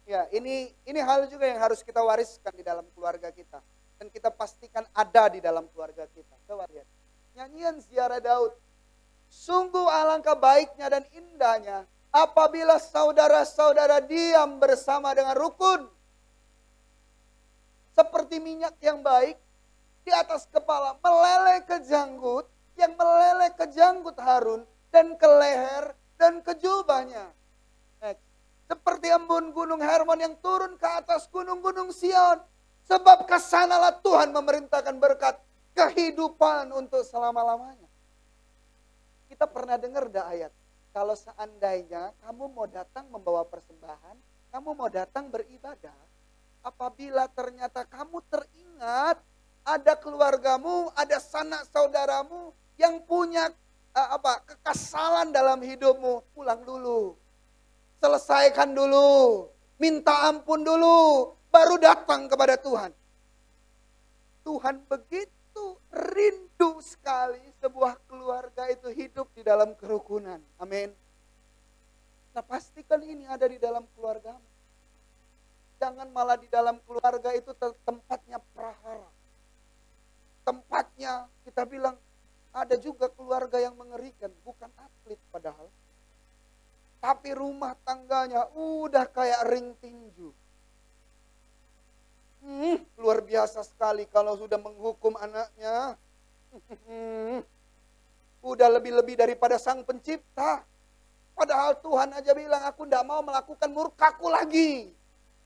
Ya, ini hal juga yang harus kita wariskan di dalam keluarga kita. Dan kita pastikan ada di dalam keluarga kita. Coba lihat. Nyanyian ziarah Daud. Sungguh alangkah baiknya dan indahnya apabila saudara-saudara diam bersama dengan rukun. Seperti minyak yang baik di atas kepala meleleh ke janggut, yang meleleh ke janggut Harun dan ke leher dan ke jubahnya. Seperti embun gunung Hermon yang turun ke atas gunung-gunung Sion. Sebab kesanalah Tuhan memerintahkan berkat kehidupan untuk selama-lamanya. Kita pernah dengar dah ayat. Kalau seandainya kamu mau datang membawa persembahan, kamu mau datang beribadah. Apabila ternyata kamu teringat ada keluargamu, ada sanak saudaramu yang punya kekesalan dalam hidupmu, pulang dulu. Selesaikan dulu, minta ampun dulu, baru datang kepada Tuhan. Tuhan begitu rindu sekali sebuah keluarga itu hidup di dalam kerukunan. Amin. Nah pastikan ini ada di dalam keluargamu. Jangan malah di dalam keluarga itu tempatnya prahara. Tempatnya kita bilang ada juga keluarga yang mengerikan, bukan atlet padahal. Tapi rumah tangganya udah kayak ring tinju. Luar biasa sekali kalau sudah menghukum anaknya. Udah lebih-lebih daripada sang pencipta. Padahal Tuhan aja bilang aku tidak mau melakukan murkaku lagi.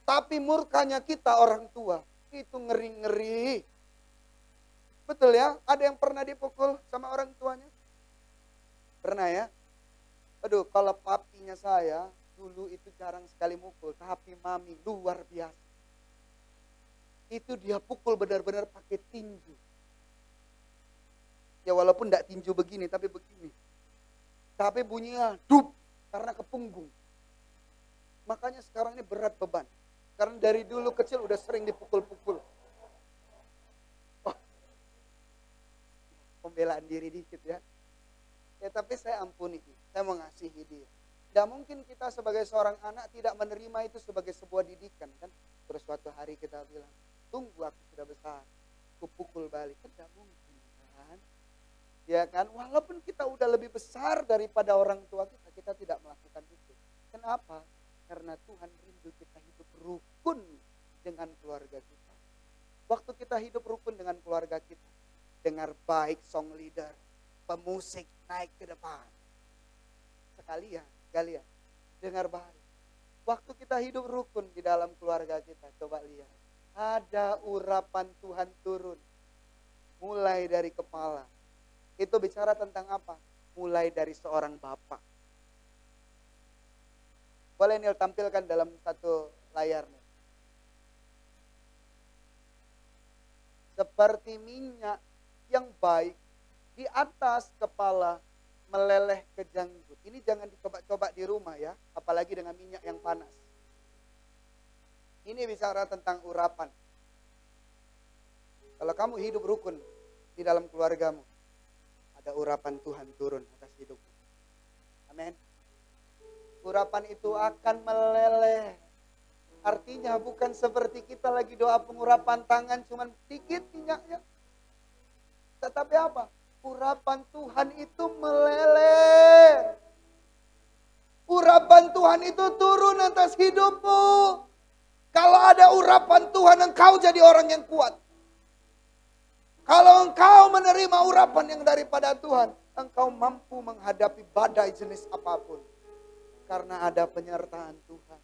Tapi murkanya kita orang tua. Itu ngeri-ngeri. Betul ya? Ada yang pernah dipukul sama orang tuanya? Pernah ya? Aduh, kalau papinya saya dulu itu jarang sekali mukul, tapi mami luar biasa. Itu dia pukul benar-benar pakai tinju. Ya walaupun tidak tinju begini, tapi begini. Tapi bunyinya dup, karena ke punggung. Makanya sekarang ini berat beban. Karena dari dulu kecil udah sering dipukul-pukul. Oh. Pembelaan diri dikit ya. Ya tapi saya ampuni, saya mengasihi dia. Tidak mungkin kita sebagai seorang anak tidak menerima itu sebagai sebuah didikan kan. Terus suatu hari kita bilang, tunggu aku sudah besar, aku pukul balik. Kan tidak mungkin kan. Ya kan, walaupun kita udah lebih besar daripada orang tua kita, kita tidak melakukan itu. Kenapa? Karena Tuhan rindu kita hidup rukun dengan keluarga kita. Waktu kita hidup rukun dengan keluarga kita, dengar baik song leader, pemusik naik ke depan. Sekalian, dengar baik. Waktu kita hidup rukun di dalam keluarga kita, coba lihat. Ada urapan Tuhan turun. Mulai dari kepala. Itu bicara tentang apa? Mulai dari seorang bapak. Boleh Nil tampilkan dalam satu layar nih. Seperti minyak yang baik di atas kepala meleleh ke janggut. Ini jangan dicoba-coba di rumah ya, apalagi dengan minyak yang panas. Ini bicara tentang urapan. Kalau kamu hidup rukun di dalam keluargamu, ada urapan Tuhan turun atas hidupmu. Amin. Urapan itu akan meleleh. Artinya bukan seperti kita lagi doa pengurapan tangan cuman dikit minyaknya. Tetapi apa? Urapan Tuhan itu meleleh. Urapan Tuhan itu turun atas hidupmu. Kalau ada urapan Tuhan, engkau jadi orang yang kuat. Kalau engkau menerima urapan yang daripada Tuhan, engkau mampu menghadapi badai jenis apapun. Karena ada penyertaan Tuhan.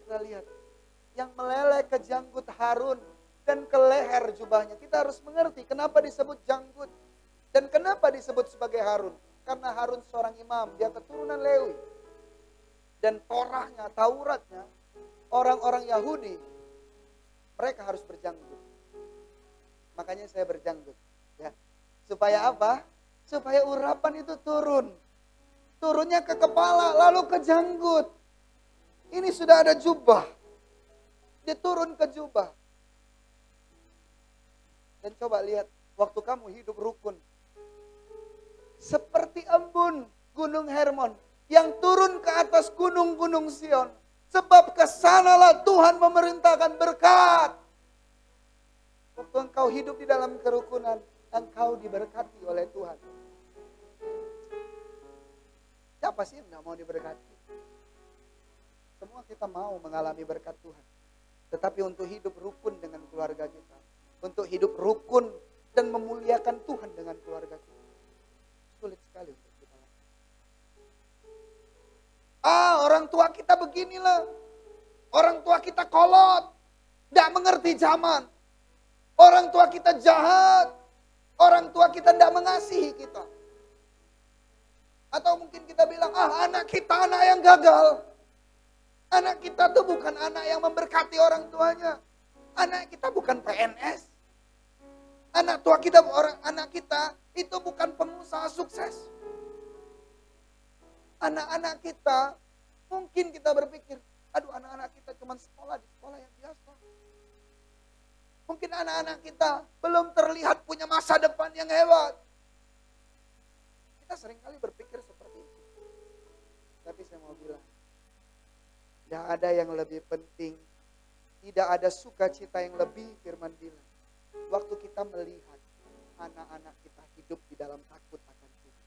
Kita lihat, yang meleleh ke janggut Harun dan ke leher jubahnya. Kita harus mengerti kenapa disebut janggut. Dan kenapa disebut sebagai Harun. Karena Harun seorang imam, dia keturunan Lewi. Dan Torahnya, Tauratnya, orang-orang Yahudi, mereka harus berjanggut. Makanya saya berjanggut. Ya. Supaya apa? Supaya urapan itu turun. Turunnya ke kepala, lalu ke janggut. Ini sudah ada jubah. Dia turun ke jubah. Dan coba lihat, waktu kamu hidup rukun. Seperti embun gunung Hermon yang turun ke atas gunung-gunung Sion. Sebab kesanalah Tuhan memerintahkan berkat. Waktu engkau hidup di dalam kerukunan, engkau diberkati oleh Tuhan. Siapa sih yang tidak mau diberkati? Semua kita mau mengalami berkat Tuhan. Tetapi untuk hidup rukun dengan keluarga kita. Untuk hidup rukun dan memuliakan Tuhan dengan keluarga kita. Sulit sekali untuk kita lakukan. Orang tua kita beginilah. Orang tua kita kolot. Tidak mengerti zaman. Orang tua kita jahat. Orang tua kita tidak mengasihi kita. Atau mungkin kita bilang, anak kita anak yang gagal. Anak kita tuh bukan anak yang memberkati orang tuanya. Anak kita bukan PNS. Anak kita itu bukan pengusaha sukses. Anak-anak kita, mungkin kita berpikir, aduh anak-anak kita cuma sekolah di sekolah yang biasa. Mungkin anak-anak kita belum terlihat punya masa depan yang hebat. Kita seringkali berpikir seperti itu. Tapi saya mau bilang, tidak ada yang lebih penting. Tidak ada sukacita yang lebih, firman bilang. Waktu kita melihat anak-anak kita hidup di dalam takut akan Tuhan.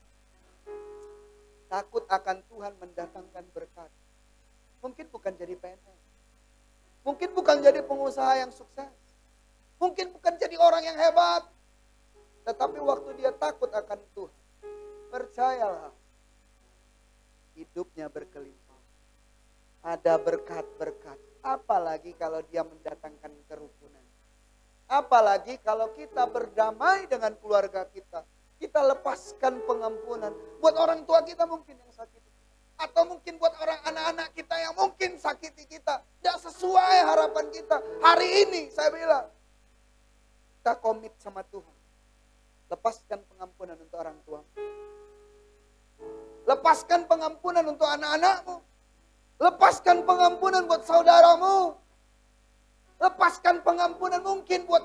Takut akan Tuhan mendatangkan berkat. Mungkin bukan jadi PNS. Mungkin bukan jadi pengusaha yang sukses. Mungkin bukan jadi orang yang hebat. Tetapi waktu dia takut akan Tuhan, percayalah, hidupnya berkelimpah. Ada berkat-berkat. Apalagi kalau dia mendatangkan kerukunan. Apalagi kalau kita berdamai dengan keluarga kita. Kita lepaskan pengampunan. Buat orang tua kita mungkin yang sakiti. Atau mungkin buat orang anak-anak kita yang mungkin sakiti kita. Tidak sesuai harapan kita. Hari ini saya bilang. Kita komit sama Tuhan. Lepaskan pengampunan untuk orang tua. Lepaskan pengampunan untuk anak-anakmu. Lepaskan pengampunan buat saudaramu. Lepaskan pengampunan mungkin buat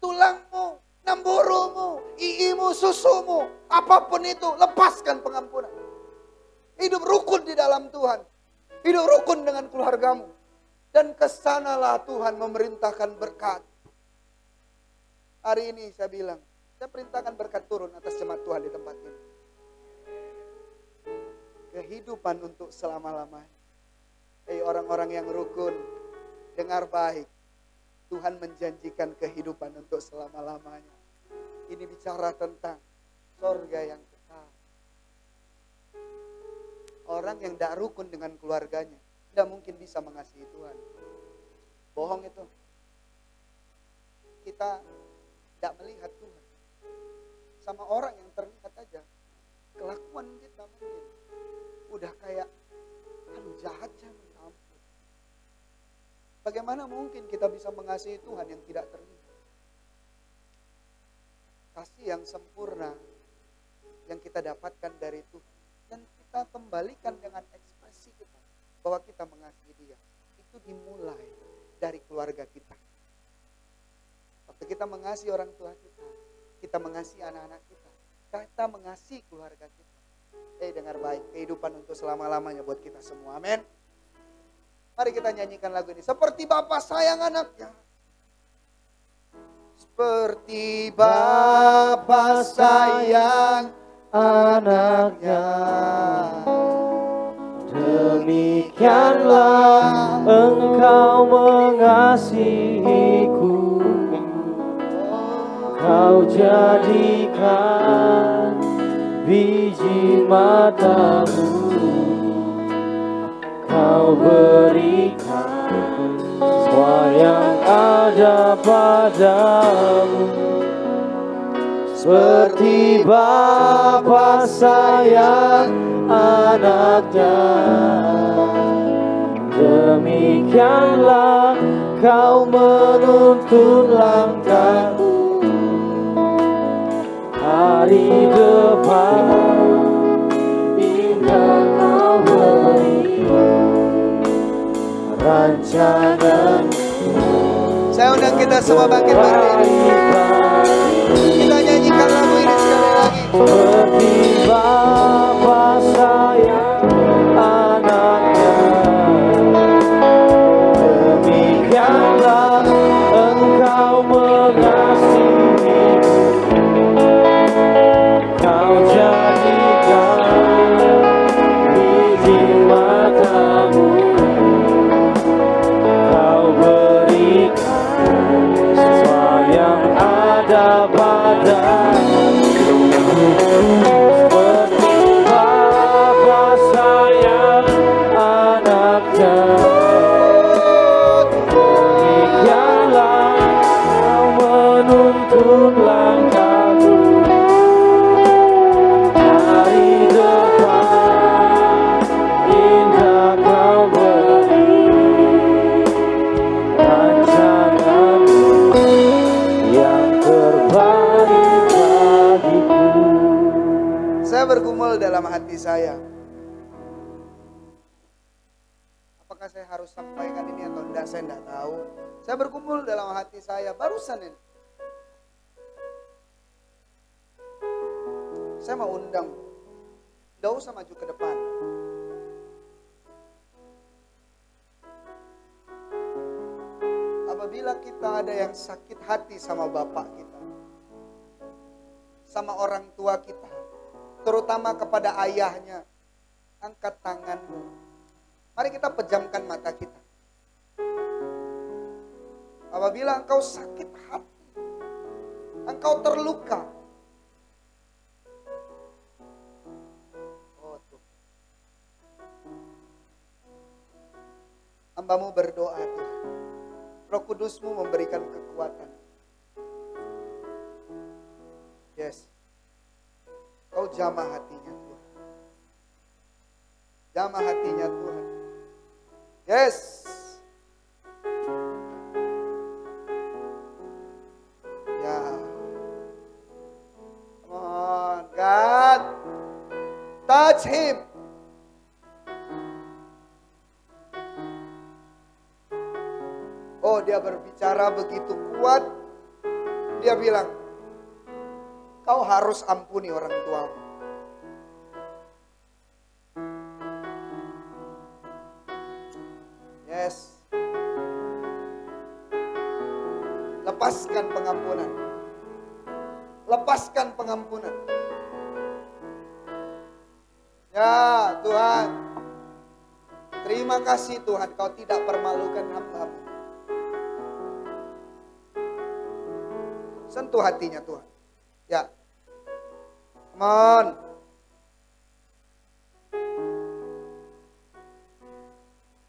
tulangmu, namburumu, iimu, susumu. Apapun itu, lepaskan pengampunan. Hidup rukun di dalam Tuhan. Hidup rukun dengan keluargamu. Dan kesanalah Tuhan memerintahkan berkat. Hari ini saya bilang, saya perintahkan berkat turun atas jemaat Tuhan di tempat ini. Kehidupan untuk selama-lamanya. Orang-orang yang rukun, dengar baik. Tuhan menjanjikan kehidupan untuk selama-lamanya. Ini bicara tentang surga yang kekal. Orang yang tidak rukun dengan keluarganya, tidak mungkin bisa mengasihi Tuhan. Bohong itu. Kita tidak melihat Tuhan. Sama orang yang terlihat aja. Kelakuan kita mungkin udah kayak, aduh jahatnya minta ampun. Bagaimana mungkin kita bisa mengasihi Tuhan yang tidak terlihat? Kasih yang sempurna yang kita dapatkan dari Tuhan. Dan kita kembalikan dengan ekspresi kita bahwa kita mengasihi Dia. Itu dimulai dari keluarga kita. Waktu kita mengasihi orang tua kita, kita mengasihi anak-anak kita, kita mengasihi keluarga kita. Dengar baik, kehidupan untuk selama-lamanya buat kita semua. Amin. Mari kita nyanyikan lagu ini. Seperti Bapa sayang anaknya. Seperti Bapa sayang anaknya, demikianlah Engkau mengasihiku. Kau jadikan biji matamu, Kau berikan semua yang ada padamu. Seperti Bapa sayang anaknya, demikianlah Kau menuntun langkahku. Hari depan indah Kau beri rancangan. Saya undang kita semua bangkit berdiri. Kita nyanyikan lagu ini sekali lagi. Seperti Bapa sayang anaknya, demikianlah Engkau mengasihi. Kau jadikan biji matamu, Kau berikan semua yang ada padamu. Seperti Bapa sayang anaknya, demikianlah Kau menuntun langkahku. Hari depan indah Kau beri rancanganmu yang terbaik bagiku. Saya bergumul dalam hati saya. Apakah saya harus sampaikan ini atau enggak, saya enggak tahu. Saya bergumul dalam hati saya barusan ini. Saya mau undang, enggak usah maju ke depan. Apabila kita ada yang sakit hati sama bapak kita, sama orang tua kita, terutama kepada ayahnya, angkat tanganmu. Mari kita pejamkan mata kita. Apabila engkau sakit hati, engkau terluka, oh Tuhan, hambamu berdoa Tuhan, Roh Kudus-Mu memberikan kekuatan. Yes. Kau jamah hatinya Tuhan. Jamah hatinya Tuhan. Yes. Ya. Come on, God. Touch him. Oh, dia berbicara begitu kuat. Dia bilang, kau harus ampuni orang tuamu. Yes. Lepaskan pengampunan. Lepaskan pengampunan. Ya Tuhan. Terima kasih Tuhan, Kau tidak permalukan hamba-Mu. Sentuh hatinya Tuhan. Ya. Come on.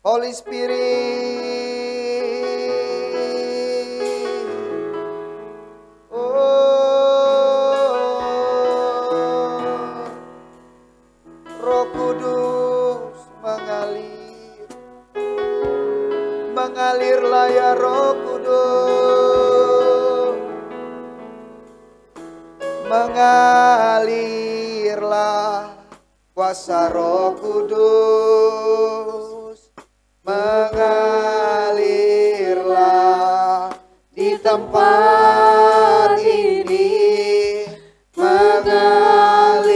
Holy Spirit. Oh. Roh Kudus mengalir. Mengalirlah ya Roh Kudus. Mengalirlah kuasa Roh Kudus, mengalirlah di tempat ini, mengalirlah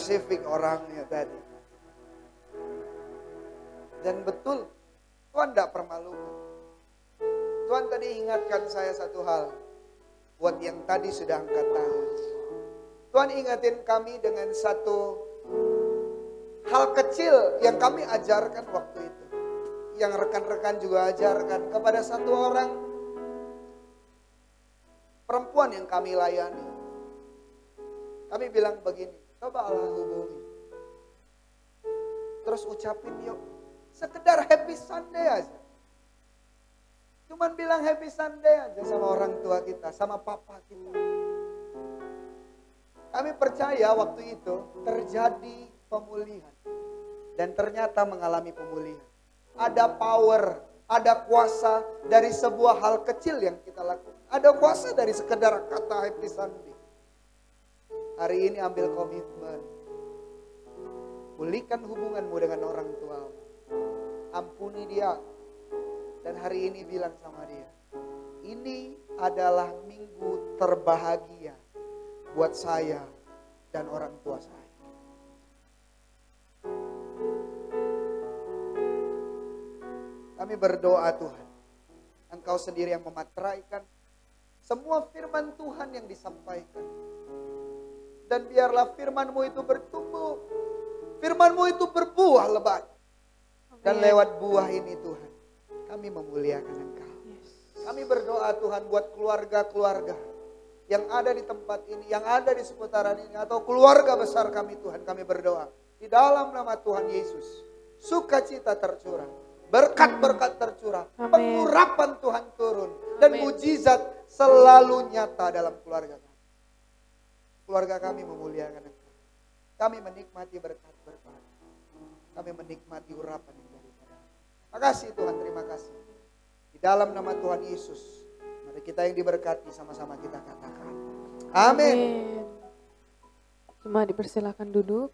spesifik orangnya tadi. Dan betul, Tuhan tidak permalukan. Tuhan tadi ingatkan saya satu hal. Buat yang tadi sudah angkat tangan. Tuhan ingatin kami dengan satu hal kecil yang kami ajarkan waktu itu. Yang rekan-rekan juga ajarkan kepada satu orang perempuan yang kami layani. Kami bilang begini, coba Allah hubungi. Terus ucapin yuk, sekedar happy Sunday aja. Cuman bilang happy Sunday aja sama orang tua kita, sama papa kita. Kami percaya waktu itu terjadi pemulihan. Dan ternyata mengalami pemulihan. Ada power, ada kuasa dari sebuah hal kecil yang kita lakukan. Ada kuasa dari sekedar kata happy Sunday. Hari ini ambil komitmen. Pulihkan hubunganmu dengan orang tuamu. Ampuni dia. Dan hari ini bilang sama dia, ini adalah minggu terbahagia buat saya dan orang tua saya. Kami berdoa Tuhan, Engkau sendiri yang memateraikan semua firman Tuhan yang disampaikan. Dan biarlah firman-Mu itu bertumbuh, firman-Mu itu berbuah lebat. Dan lewat buah ini Tuhan, kami memuliakan Engkau. Kami berdoa Tuhan buat keluarga-keluarga yang ada di tempat ini, yang ada di seputaran ini, atau keluarga besar kami Tuhan, kami berdoa. Di dalam nama Tuhan Yesus, sukacita tercurah, berkat-berkat tercurah, pengurapan Tuhan turun, dan mujizat selalu nyata dalam keluarga kami. Keluarga kami memuliakan Engkau. Kami menikmati berkat-berkat. Kami menikmati urapan yang daripada. Terima kasih Tuhan, terima kasih. Di dalam nama Tuhan Yesus, mari kita yang diberkati sama-sama kita katakan. Amin. Cuma dipersilakan duduk.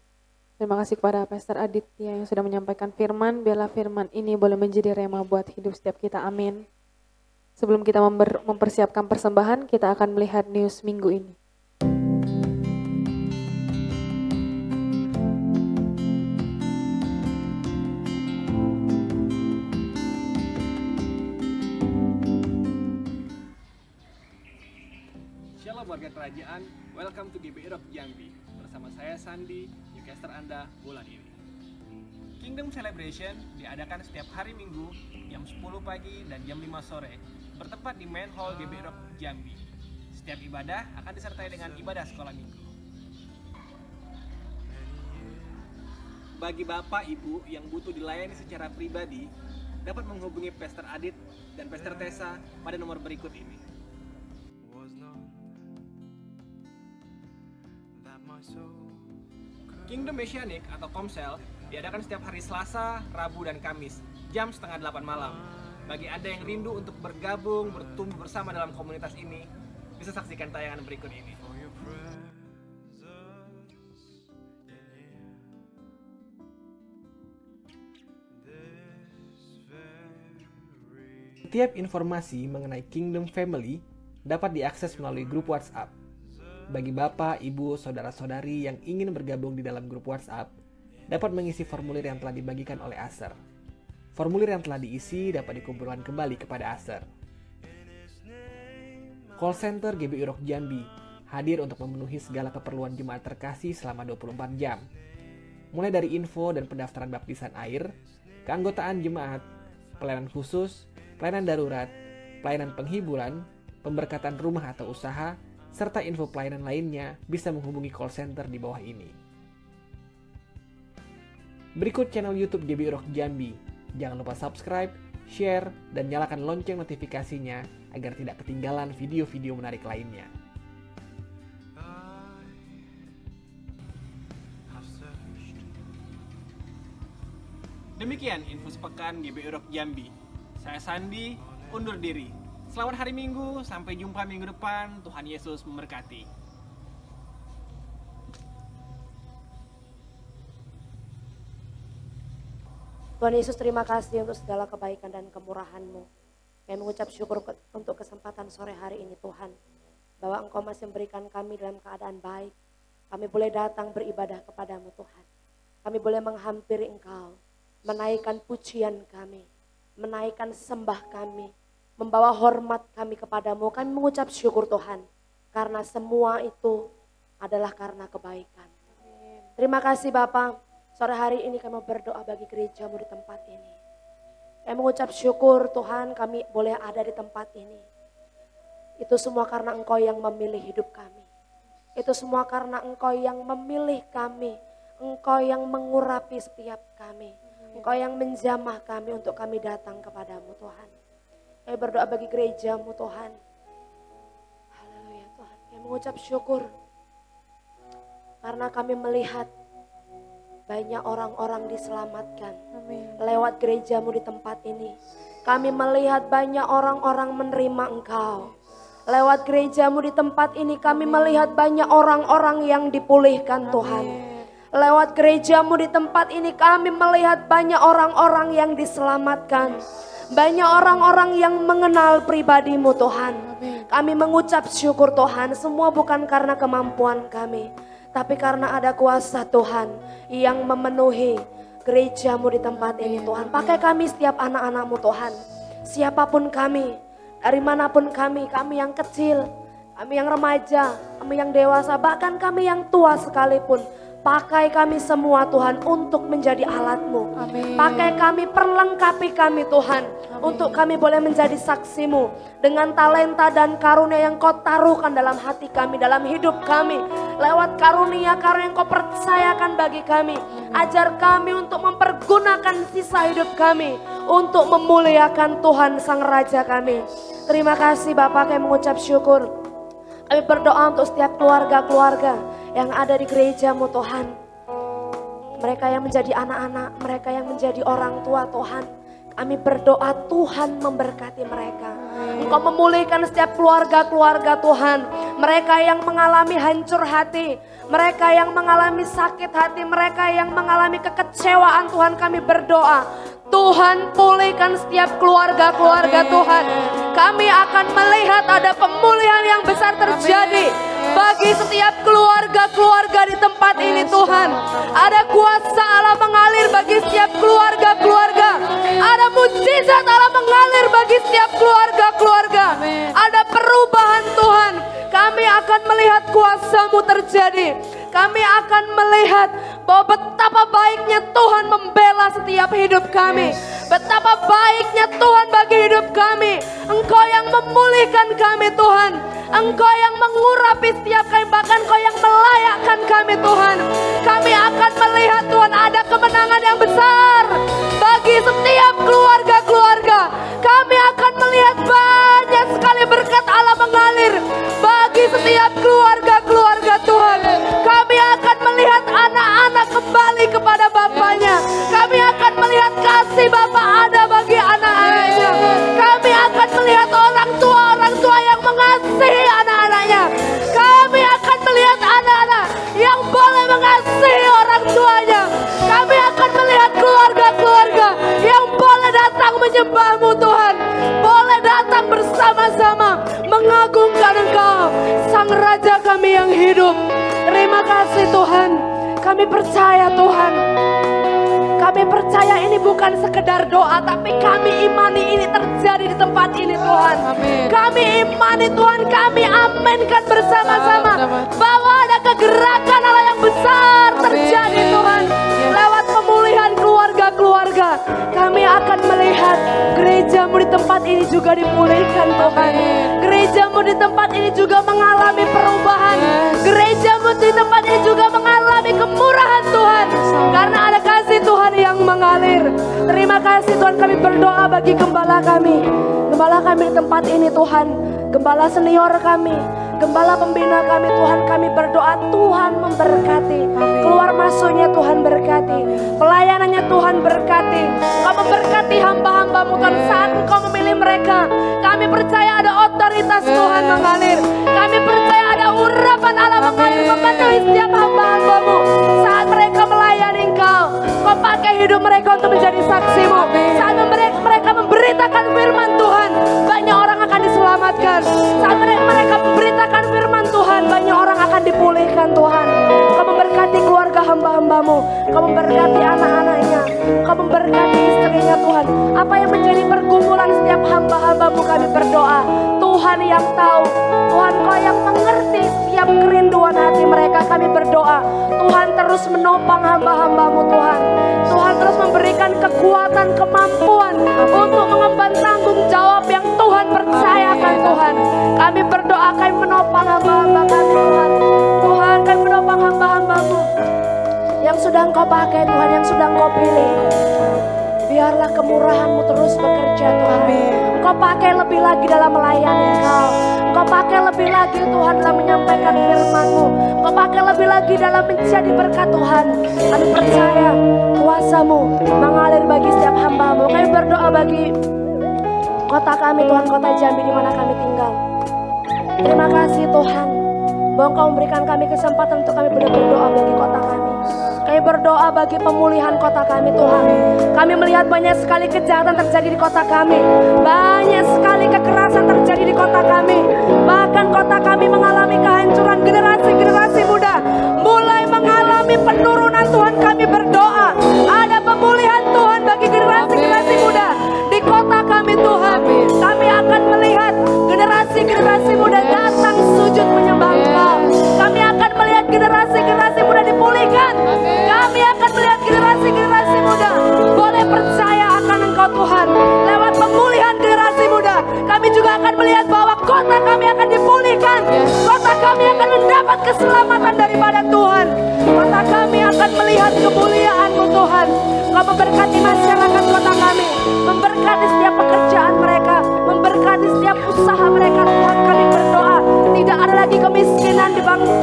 Terima kasih kepada Pastor Aditya yang sudah menyampaikan firman. Biarlah firman ini boleh menjadi rema buat hidup setiap kita. Amin. Sebelum kita mempersiapkan persembahan, kita akan melihat news minggu ini. Shalom warga kerajaan, welcome to GBI Rock Jambi. Bersama saya Sandi, newscaster Anda bulan ini. Kingdom Celebration diadakan setiap hari Minggu jam 10 pagi dan jam 5 sore, bertempat di Main Hall GBI Rock Jambi. Setiap ibadah akan disertai dengan ibadah sekolah minggu. Bagi Bapak Ibu yang butuh dilayani secara pribadi, dapat menghubungi Pastor Adit dan Pastor Tessa pada nomor berikut ini. Kingdom Messianic atau Komsel diadakan setiap hari Selasa, Rabu, dan Kamis jam 7:30 malam. Bagi Anda yang rindu untuk bergabung, bertumbuh bersama dalam komunitas ini, bisa saksikan tayangan berikut ini. Setiap informasi mengenai Kingdom Family dapat diakses melalui grup WhatsApp. Bagi Bapak, Ibu, Saudara-saudari yang ingin bergabung di dalam grup WhatsApp, dapat mengisi formulir yang telah dibagikan oleh Aser. Formulir yang telah diisi dapat dikumpulkan kembali kepada Aser. Call Center GBI Rock Jambi hadir untuk memenuhi segala keperluan jemaat terkasih selama 24 jam. Mulai dari info dan pendaftaran baptisan air, keanggotaan jemaat, pelayanan khusus, pelayanan darurat, pelayanan penghiburan, pemberkatan rumah atau usaha, serta info pelayanan lainnya bisa menghubungi call center di bawah ini. Berikut channel YouTube GBI Rock Jambi. Jangan lupa subscribe, share, dan nyalakan lonceng notifikasinya agar tidak ketinggalan video-video menarik lainnya. Demikian info sepekan GBI Rock Jambi. Saya Sandi, undur diri. Selamat hari Minggu, sampai jumpa minggu depan. Tuhan Yesus memberkati. Tuhan Yesus, terima kasih untuk segala kebaikan dan kemurahan-Mu. Kami mengucap syukur untuk kesempatan sore hari ini Tuhan. Bahwa Engkau masih memberikan kami dalam keadaan baik. Kami boleh datang beribadah kepadamu Tuhan. Kami boleh menghampiri Engkau, menaikkan pujian kami, menaikkan sembah kami, membawa hormat kami kepadamu. Kami mengucap syukur Tuhan, karena semua itu adalah karena kebaikan. Terima kasih Bapa. Sore hari ini kami berdoa bagi gerejamu di tempat ini. Kami mengucap syukur Tuhan, kami boleh ada di tempat ini. Itu semua karena Engkau yang memilih hidup kami. Itu semua karena Engkau yang memilih kami. Engkau yang mengurapi setiap kami. Engkau yang menjamah kami untuk kami datang kepadamu Tuhan. Kami berdoa bagi gerejamu Tuhan. Haleluya Tuhan. Kami mengucap syukur. Karena kami melihat banyak orang-orang diselamatkan. Lewat gerejamu di tempat ini. Kami melihat banyak orang-orang menerima Engkau. Lewat gerejamu di tempat ini kami melihat banyak orang-orang yang dipulihkan Tuhan. Lewat gerejamu di tempat ini kami melihat banyak orang-orang yang diselamatkan. Banyak orang-orang yang mengenal pribadimu Tuhan. Kami mengucap syukur Tuhan, semua bukan karena kemampuan kami, tapi karena ada kuasa Tuhan yang memenuhi gerejamu di tempat ini Tuhan. Pakai kami setiap anak-anakmu Tuhan. Siapapun kami, dari manapun kami yang kecil, kami yang remaja, kami yang dewasa, bahkan kami yang tua sekalipun. Pakai kami semua Tuhan untuk menjadi alat-Mu. Pakai kami, perlengkapi kami Tuhan. Untuk kami boleh menjadi saksi-Mu. Dengan talenta dan karunia yang Kau taruhkan dalam hati kami, dalam hidup kami. Lewat karunia yang Kau percayakan bagi kami. Ajar kami untuk mempergunakan sisa hidup kami. Untuk memuliakan Tuhan Sang Raja kami. Terima kasih Bapak, kami mengucap syukur. Kami berdoa untuk setiap keluarga-keluarga yang ada di gerejamu Tuhan. Mereka yang menjadi anak-anak, mereka yang menjadi orang tua Tuhan. Kami berdoa Tuhan memberkati mereka. Engkau memulihkan setiap keluarga-keluarga Tuhan. Mereka yang mengalami hancur hati, mereka yang mengalami sakit hati, mereka yang mengalami kekecewaan Tuhan, kami berdoa. Tuhan pulihkan setiap keluarga-keluarga Tuhan. Kami akan melihat ada pemulihan yang besar terjadi bagi setiap keluarga-keluarga di tempat ini Tuhan. Ada kuasa Allah mengalir bagi setiap keluarga-keluarga. Ada mujizat Allah mengalir bagi setiap keluarga-keluarga. Ada perubahan Tuhan. Kami akan melihat kuasa-Mu terjadi. Kami akan melihat bahwa betapa baiknya Tuhan membela setiap hidup kami. Betapa baiknya Tuhan bagi hidup kami. Engkau yang memulihkan kami Tuhan. Engkau yang mengurapi setiap kami. Bahkan Engkau yang melayakkan kami Tuhan. Kami akan melihat Tuhan ada kemenangan yang besar bagi setiap keluarga-keluarga. Kami akan melihat banyak sekali berkat Allah mengalir bagi setiap keluarga-keluarga Tuhan. Kami akan melihat anak-anak kembali kepada bapaknya. Kami akan melihat kasih Bapak ada bagi anak-anaknya. Kami akan melihat orang tua yang mengasihi anak-anaknya. Kami akan melihat anak-anak yang boleh mengasihi orang tuanya. Kami akan melihat keluarga-keluarga yang boleh datang menyembah-Mu Tuhan. Boleh datang bersama-sama mengagungkan Engkau, Sang Raja kami yang hidup. Terima kasih Tuhan. Kami percaya Tuhan. Kami percaya ini bukan sekedar doa, tapi kami imani ini terjadi di tempat ini Tuhan. Kami imani Tuhan, kami aminkan bersama-sama bahwa ada kegerakan Allah yang besar terjadi Tuhan. Lewat pemulihan keluarga-keluarga, kami akan melihat gereja-Mu di tempat ini juga dipulihkan Tuhan. Gereja-Mu di tempat ini juga mengalami perubahan. Gereja-Mu di tempat ini juga mengalami kemurahan Tuhan. Karena ada kasih Tuhan yang mengalir. Terima kasih Tuhan, kami berdoa bagi gembala kami. Gembala kami di tempat ini Tuhan. Gembala senior kami, gembala pembina kami Tuhan, kami berdoa Tuhan memberkati. Keluar masuknya Tuhan berkati. Pelayanannya Tuhan berkati. Kau memberkati hamba-hamba-Mu Tuhan saat Engkau memilih mereka. Kami percaya ada otoritas Tuhan mengalir. Kami percaya ada urapan Allah mengalir memenuhi setiap hamba-hamba-Mu. Saat mereka melayani Engkau, Kau pakai hidup mereka untuk menjadi saksi-Mu. Saat mereka memberitakan firman Tuhan, banyak orang akan diselamatkan. Saat mereka memberitakan firman Tuhan, banyak orang akan dipulihkan Tuhan. Kau memberkati anak-anaknya, Kau memberkati istrinya Tuhan. Apa yang menjadi pergumulan setiap hamba-hambamu kami berdoa, Tuhan yang tahu, Tuhan Kau yang mengerti setiap kerinduan hati mereka. Kami berdoa, Tuhan terus menopang hamba-hambamu Tuhan. Tuhan terus memberikan kekuatan, kemampuan untuk mengemban tanggung jawab yang Tuhan percayakan Tuhan. Kami berdoa, kami menopang hamba-hamba kami Tuhan. Tuhan, kami menopang hamba-hambamu yang sudah Engkau pakai Tuhan, yang sudah Engkau pilih. Biarlah kemurahan-Mu terus bekerja Tuhan. Engkau pakai lebih lagi dalam melayani Engkau. Engkau pakai lebih lagi Tuhan dalam menyampaikan firman-Mu. Engkau pakai lebih lagi dalam menjadi berkat Tuhan. Kami percaya kuasa-Mu mengalir bagi setiap hamba-Mu. Kami berdoa bagi kota kami Tuhan, kota Jambi di mana kami tinggal. Terima kasih Tuhan bahwa Engkau memberikan kami kesempatan untuk kami boleh berdoa bagi kota kami. Kami berdoa bagi pemulihan kota kami Tuhan. Kami melihat banyak sekali kejahatan terjadi di kota kami. Banyak sekali kekerasan terjadi di kota kami. Bahkan kota kami mengalami kehancuran. Generasi-generasi muda mulai mengalami penurunan Tuhan. Kami berdoa ada pemulihan Tuhan bagi generasi-generasi muda di kota kami Tuhan. Kami akan melihat generasi-generasi muda datang sujud menyembah Engkau. Kami akan melihat generasi-generasi muda dipulihkan. Kami akan melihat generasi-generasi muda boleh percaya akan Engkau Tuhan. Lewat pemulihan generasi muda, kami juga akan melihat bahwa kota kami akan dipulihkan. Kota kami akan mendapat keselamatan daripada Tuhan. Kota kami akan melihat kemuliaan-Mu Tuhan. Kau memberkati masyarakat kota kami, memberkati setiap pekerjaan mereka, memberkati setiap usaha mereka Tuhan. Kami berdoa, tidak ada lagi kemiskinan di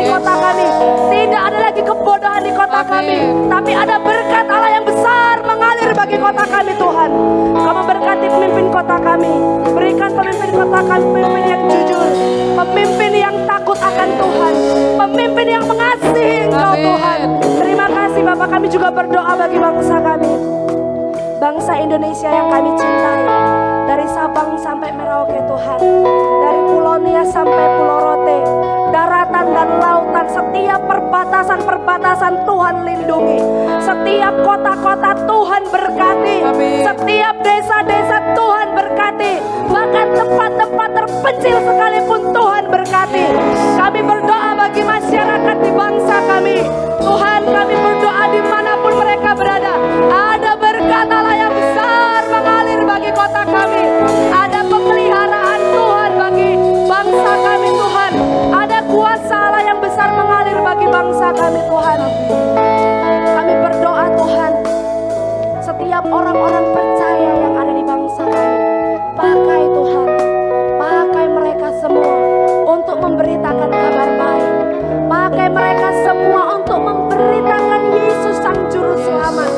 kota kami, tidak ada lagi kebodohan di kota kami, tapi ada berkat Allah yang besar mengalir bagi kota kami Tuhan. Kau memberkati pemimpin kota kami, berikan pemimpin kota kami pemimpin yang jujur, pemimpin yang takut akan Tuhan, pemimpin yang mengasihi Engkau Tuhan. Terima kasih Bapak, kami juga berdoa bagi bangsa kami, bangsa Indonesia yang kami cintai. Dari Sabang sampai Merauke Tuhan, dari Pulau Nia sampai Pulau Rote, daratan dan lautan, setiap perbatasan-perbatasan Tuhan lindungi. Setiap kota-kota Tuhan berkati. Setiap desa-desa Tuhan berkati. Bahkan tempat-tempat terpencil sekalipun Tuhan berkati. Kami berdoa bagi masyarakat di bangsa kami. Tuhan, kami berdoa dimanapun mereka berada, ada berkat Allah yang besar mengalir bagi kota kami. Ada pemeliharaan Tuhan bagi bangsa kami Tuhan. Ada kuasa Allah yang besar mengalir bagi bangsa kami Tuhan. Kami berdoa Tuhan, setiap orang-orang percaya yang ada di bangsa kami, pakai Tuhan, pakai mereka semua untuk memberitakan kabar baik. Pakai mereka semua untuk memberitakan Yesus Sang Juru Selamat.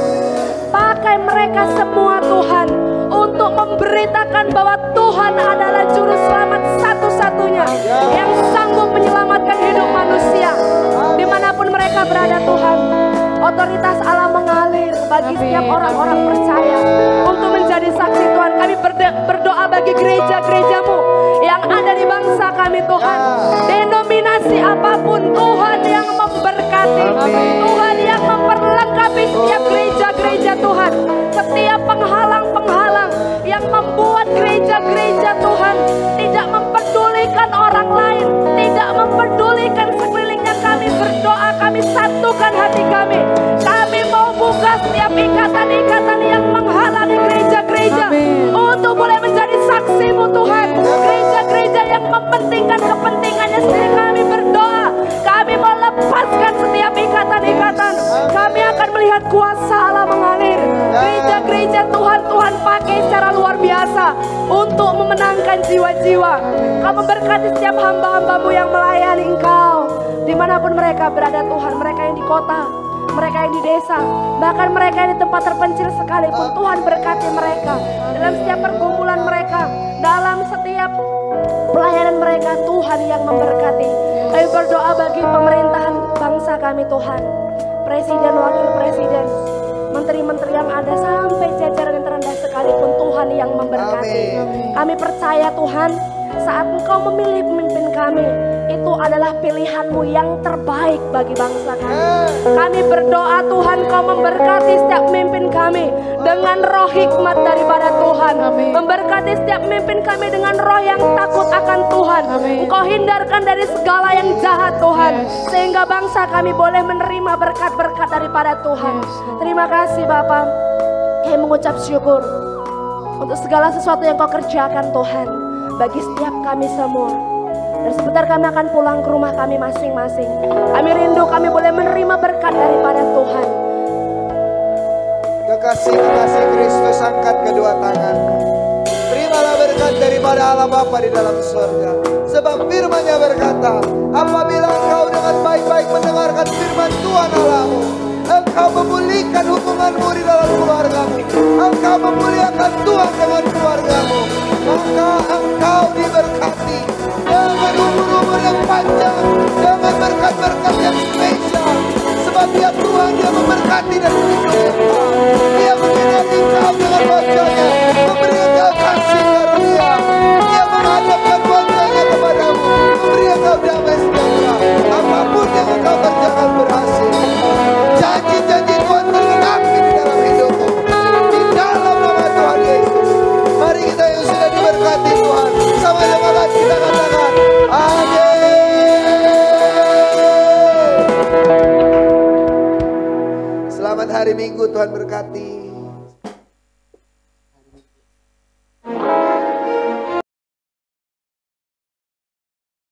Pakai mereka semua Tuhan untuk memberitakan bahwa Tuhan adalah Juru Selamat satu-satunya yang sanggup menyelamatkan hidup manusia. Dimanapun mereka berada Tuhan, otoritas Allah mengalir bagi setiap orang-orang percaya untuk menjadi saksi Tuhan. Kami berdoa bagi gereja-gereja-Mu yang ada di bangsa kami Tuhan. Denominasi apapun Tuhan yang memberkati, Tuhan yang memperlengkapi setiap gereja-gereja Tuhan. Setiap penghalang-penghalang yang membuat gereja-gereja Tuhan tidak mempedulikan orang lain, tidak mempedulikan sekelilingnya, kami berdoa, kami satukan hati kami. Kami mau buka setiap ikatan-ikatan yang menghalangi gereja-gereja untuk boleh menjadi saksi-Mu Tuhan. Gereja-gereja yang mementingkan kepentingannya sendiri, kami berdoa, kami mau lepaskan setiap ikatan-ikatan. Kami akan melihat kuasa Allah mengalir. Gereja-gereja Tuhan pakai secara luar biasa untuk memenangkan jiwa-jiwa. Kau memberkati setiap hamba-hamba-Mu yang melayani Engkau dimanapun mereka berada Tuhan. Mereka yang di kota, mereka yang di desa, bahkan mereka yang di tempat terpencil sekalipun, Tuhan berkati mereka dalam setiap pergumulan mereka, dalam setiap pelayanan mereka. Tuhan yang memberkati. Kami berdoa bagi pemerintahan bangsa kami Tuhan, presiden, wakil presiden, menteri-menteri yang ada sampai jajaran yang terendah sekalipun, Tuhan yang memberkati. Kami percaya Tuhan, saat Engkau memilih pemimpin kami, itu adalah pilihan-Mu yang terbaik bagi bangsa kami. Kami berdoa Tuhan, Kau memberkati setiap pemimpin kami dengan roh hikmat daripada Tuhan. Memberkati setiap pemimpin kami dengan roh yang takut akan Tuhan. Engkau hindarkan dari segala yang jahat Tuhan, sehingga bangsa kami boleh menerima berkat-berkat daripada Tuhan. Terima kasih Bapa. Kami mengucap syukur untuk segala sesuatu yang Kau kerjakan Tuhan bagi setiap kami semua. Dan sebentar kami akan pulang ke rumah kami masing-masing. Kami rindu kami boleh menerima berkat daripada Tuhan. Kekasih Kristus, angkat kedua tangan. Terimalah berkat daripada Allah Bapa di dalam surga. Sebab firman-Nya berkata, apabila engkau dengan baik-baik mendengarkan firman Tuhan Allahmu, engkau memulihkan hubunganmu di dalam keluargamu, engkau memuliakan Tuhan dengan keluargamu, maka engkau diberkati dengan umur-umur yang panjang, dengan berkat-berkat yang spesial. Sebab Dia Tuhan yang memberkati dan melindungi engkau. Dia menyertai engkau dengan wajah-Nya, memberi engkau kasih karunia. Dia menghadapkan wajah-Nya kepadamu, memberi engkau damai sejahtera. Apapun yang engkau kerjakan berhasil. Janji-janji Tuhan tergenapi di dalam hidupmu. Di dalam nama Tuhan Yesus. Mari kita yang sudah diberkati Tuhan, sama-sama kita katakan amin. Selamat hari Minggu, Tuhan berkati.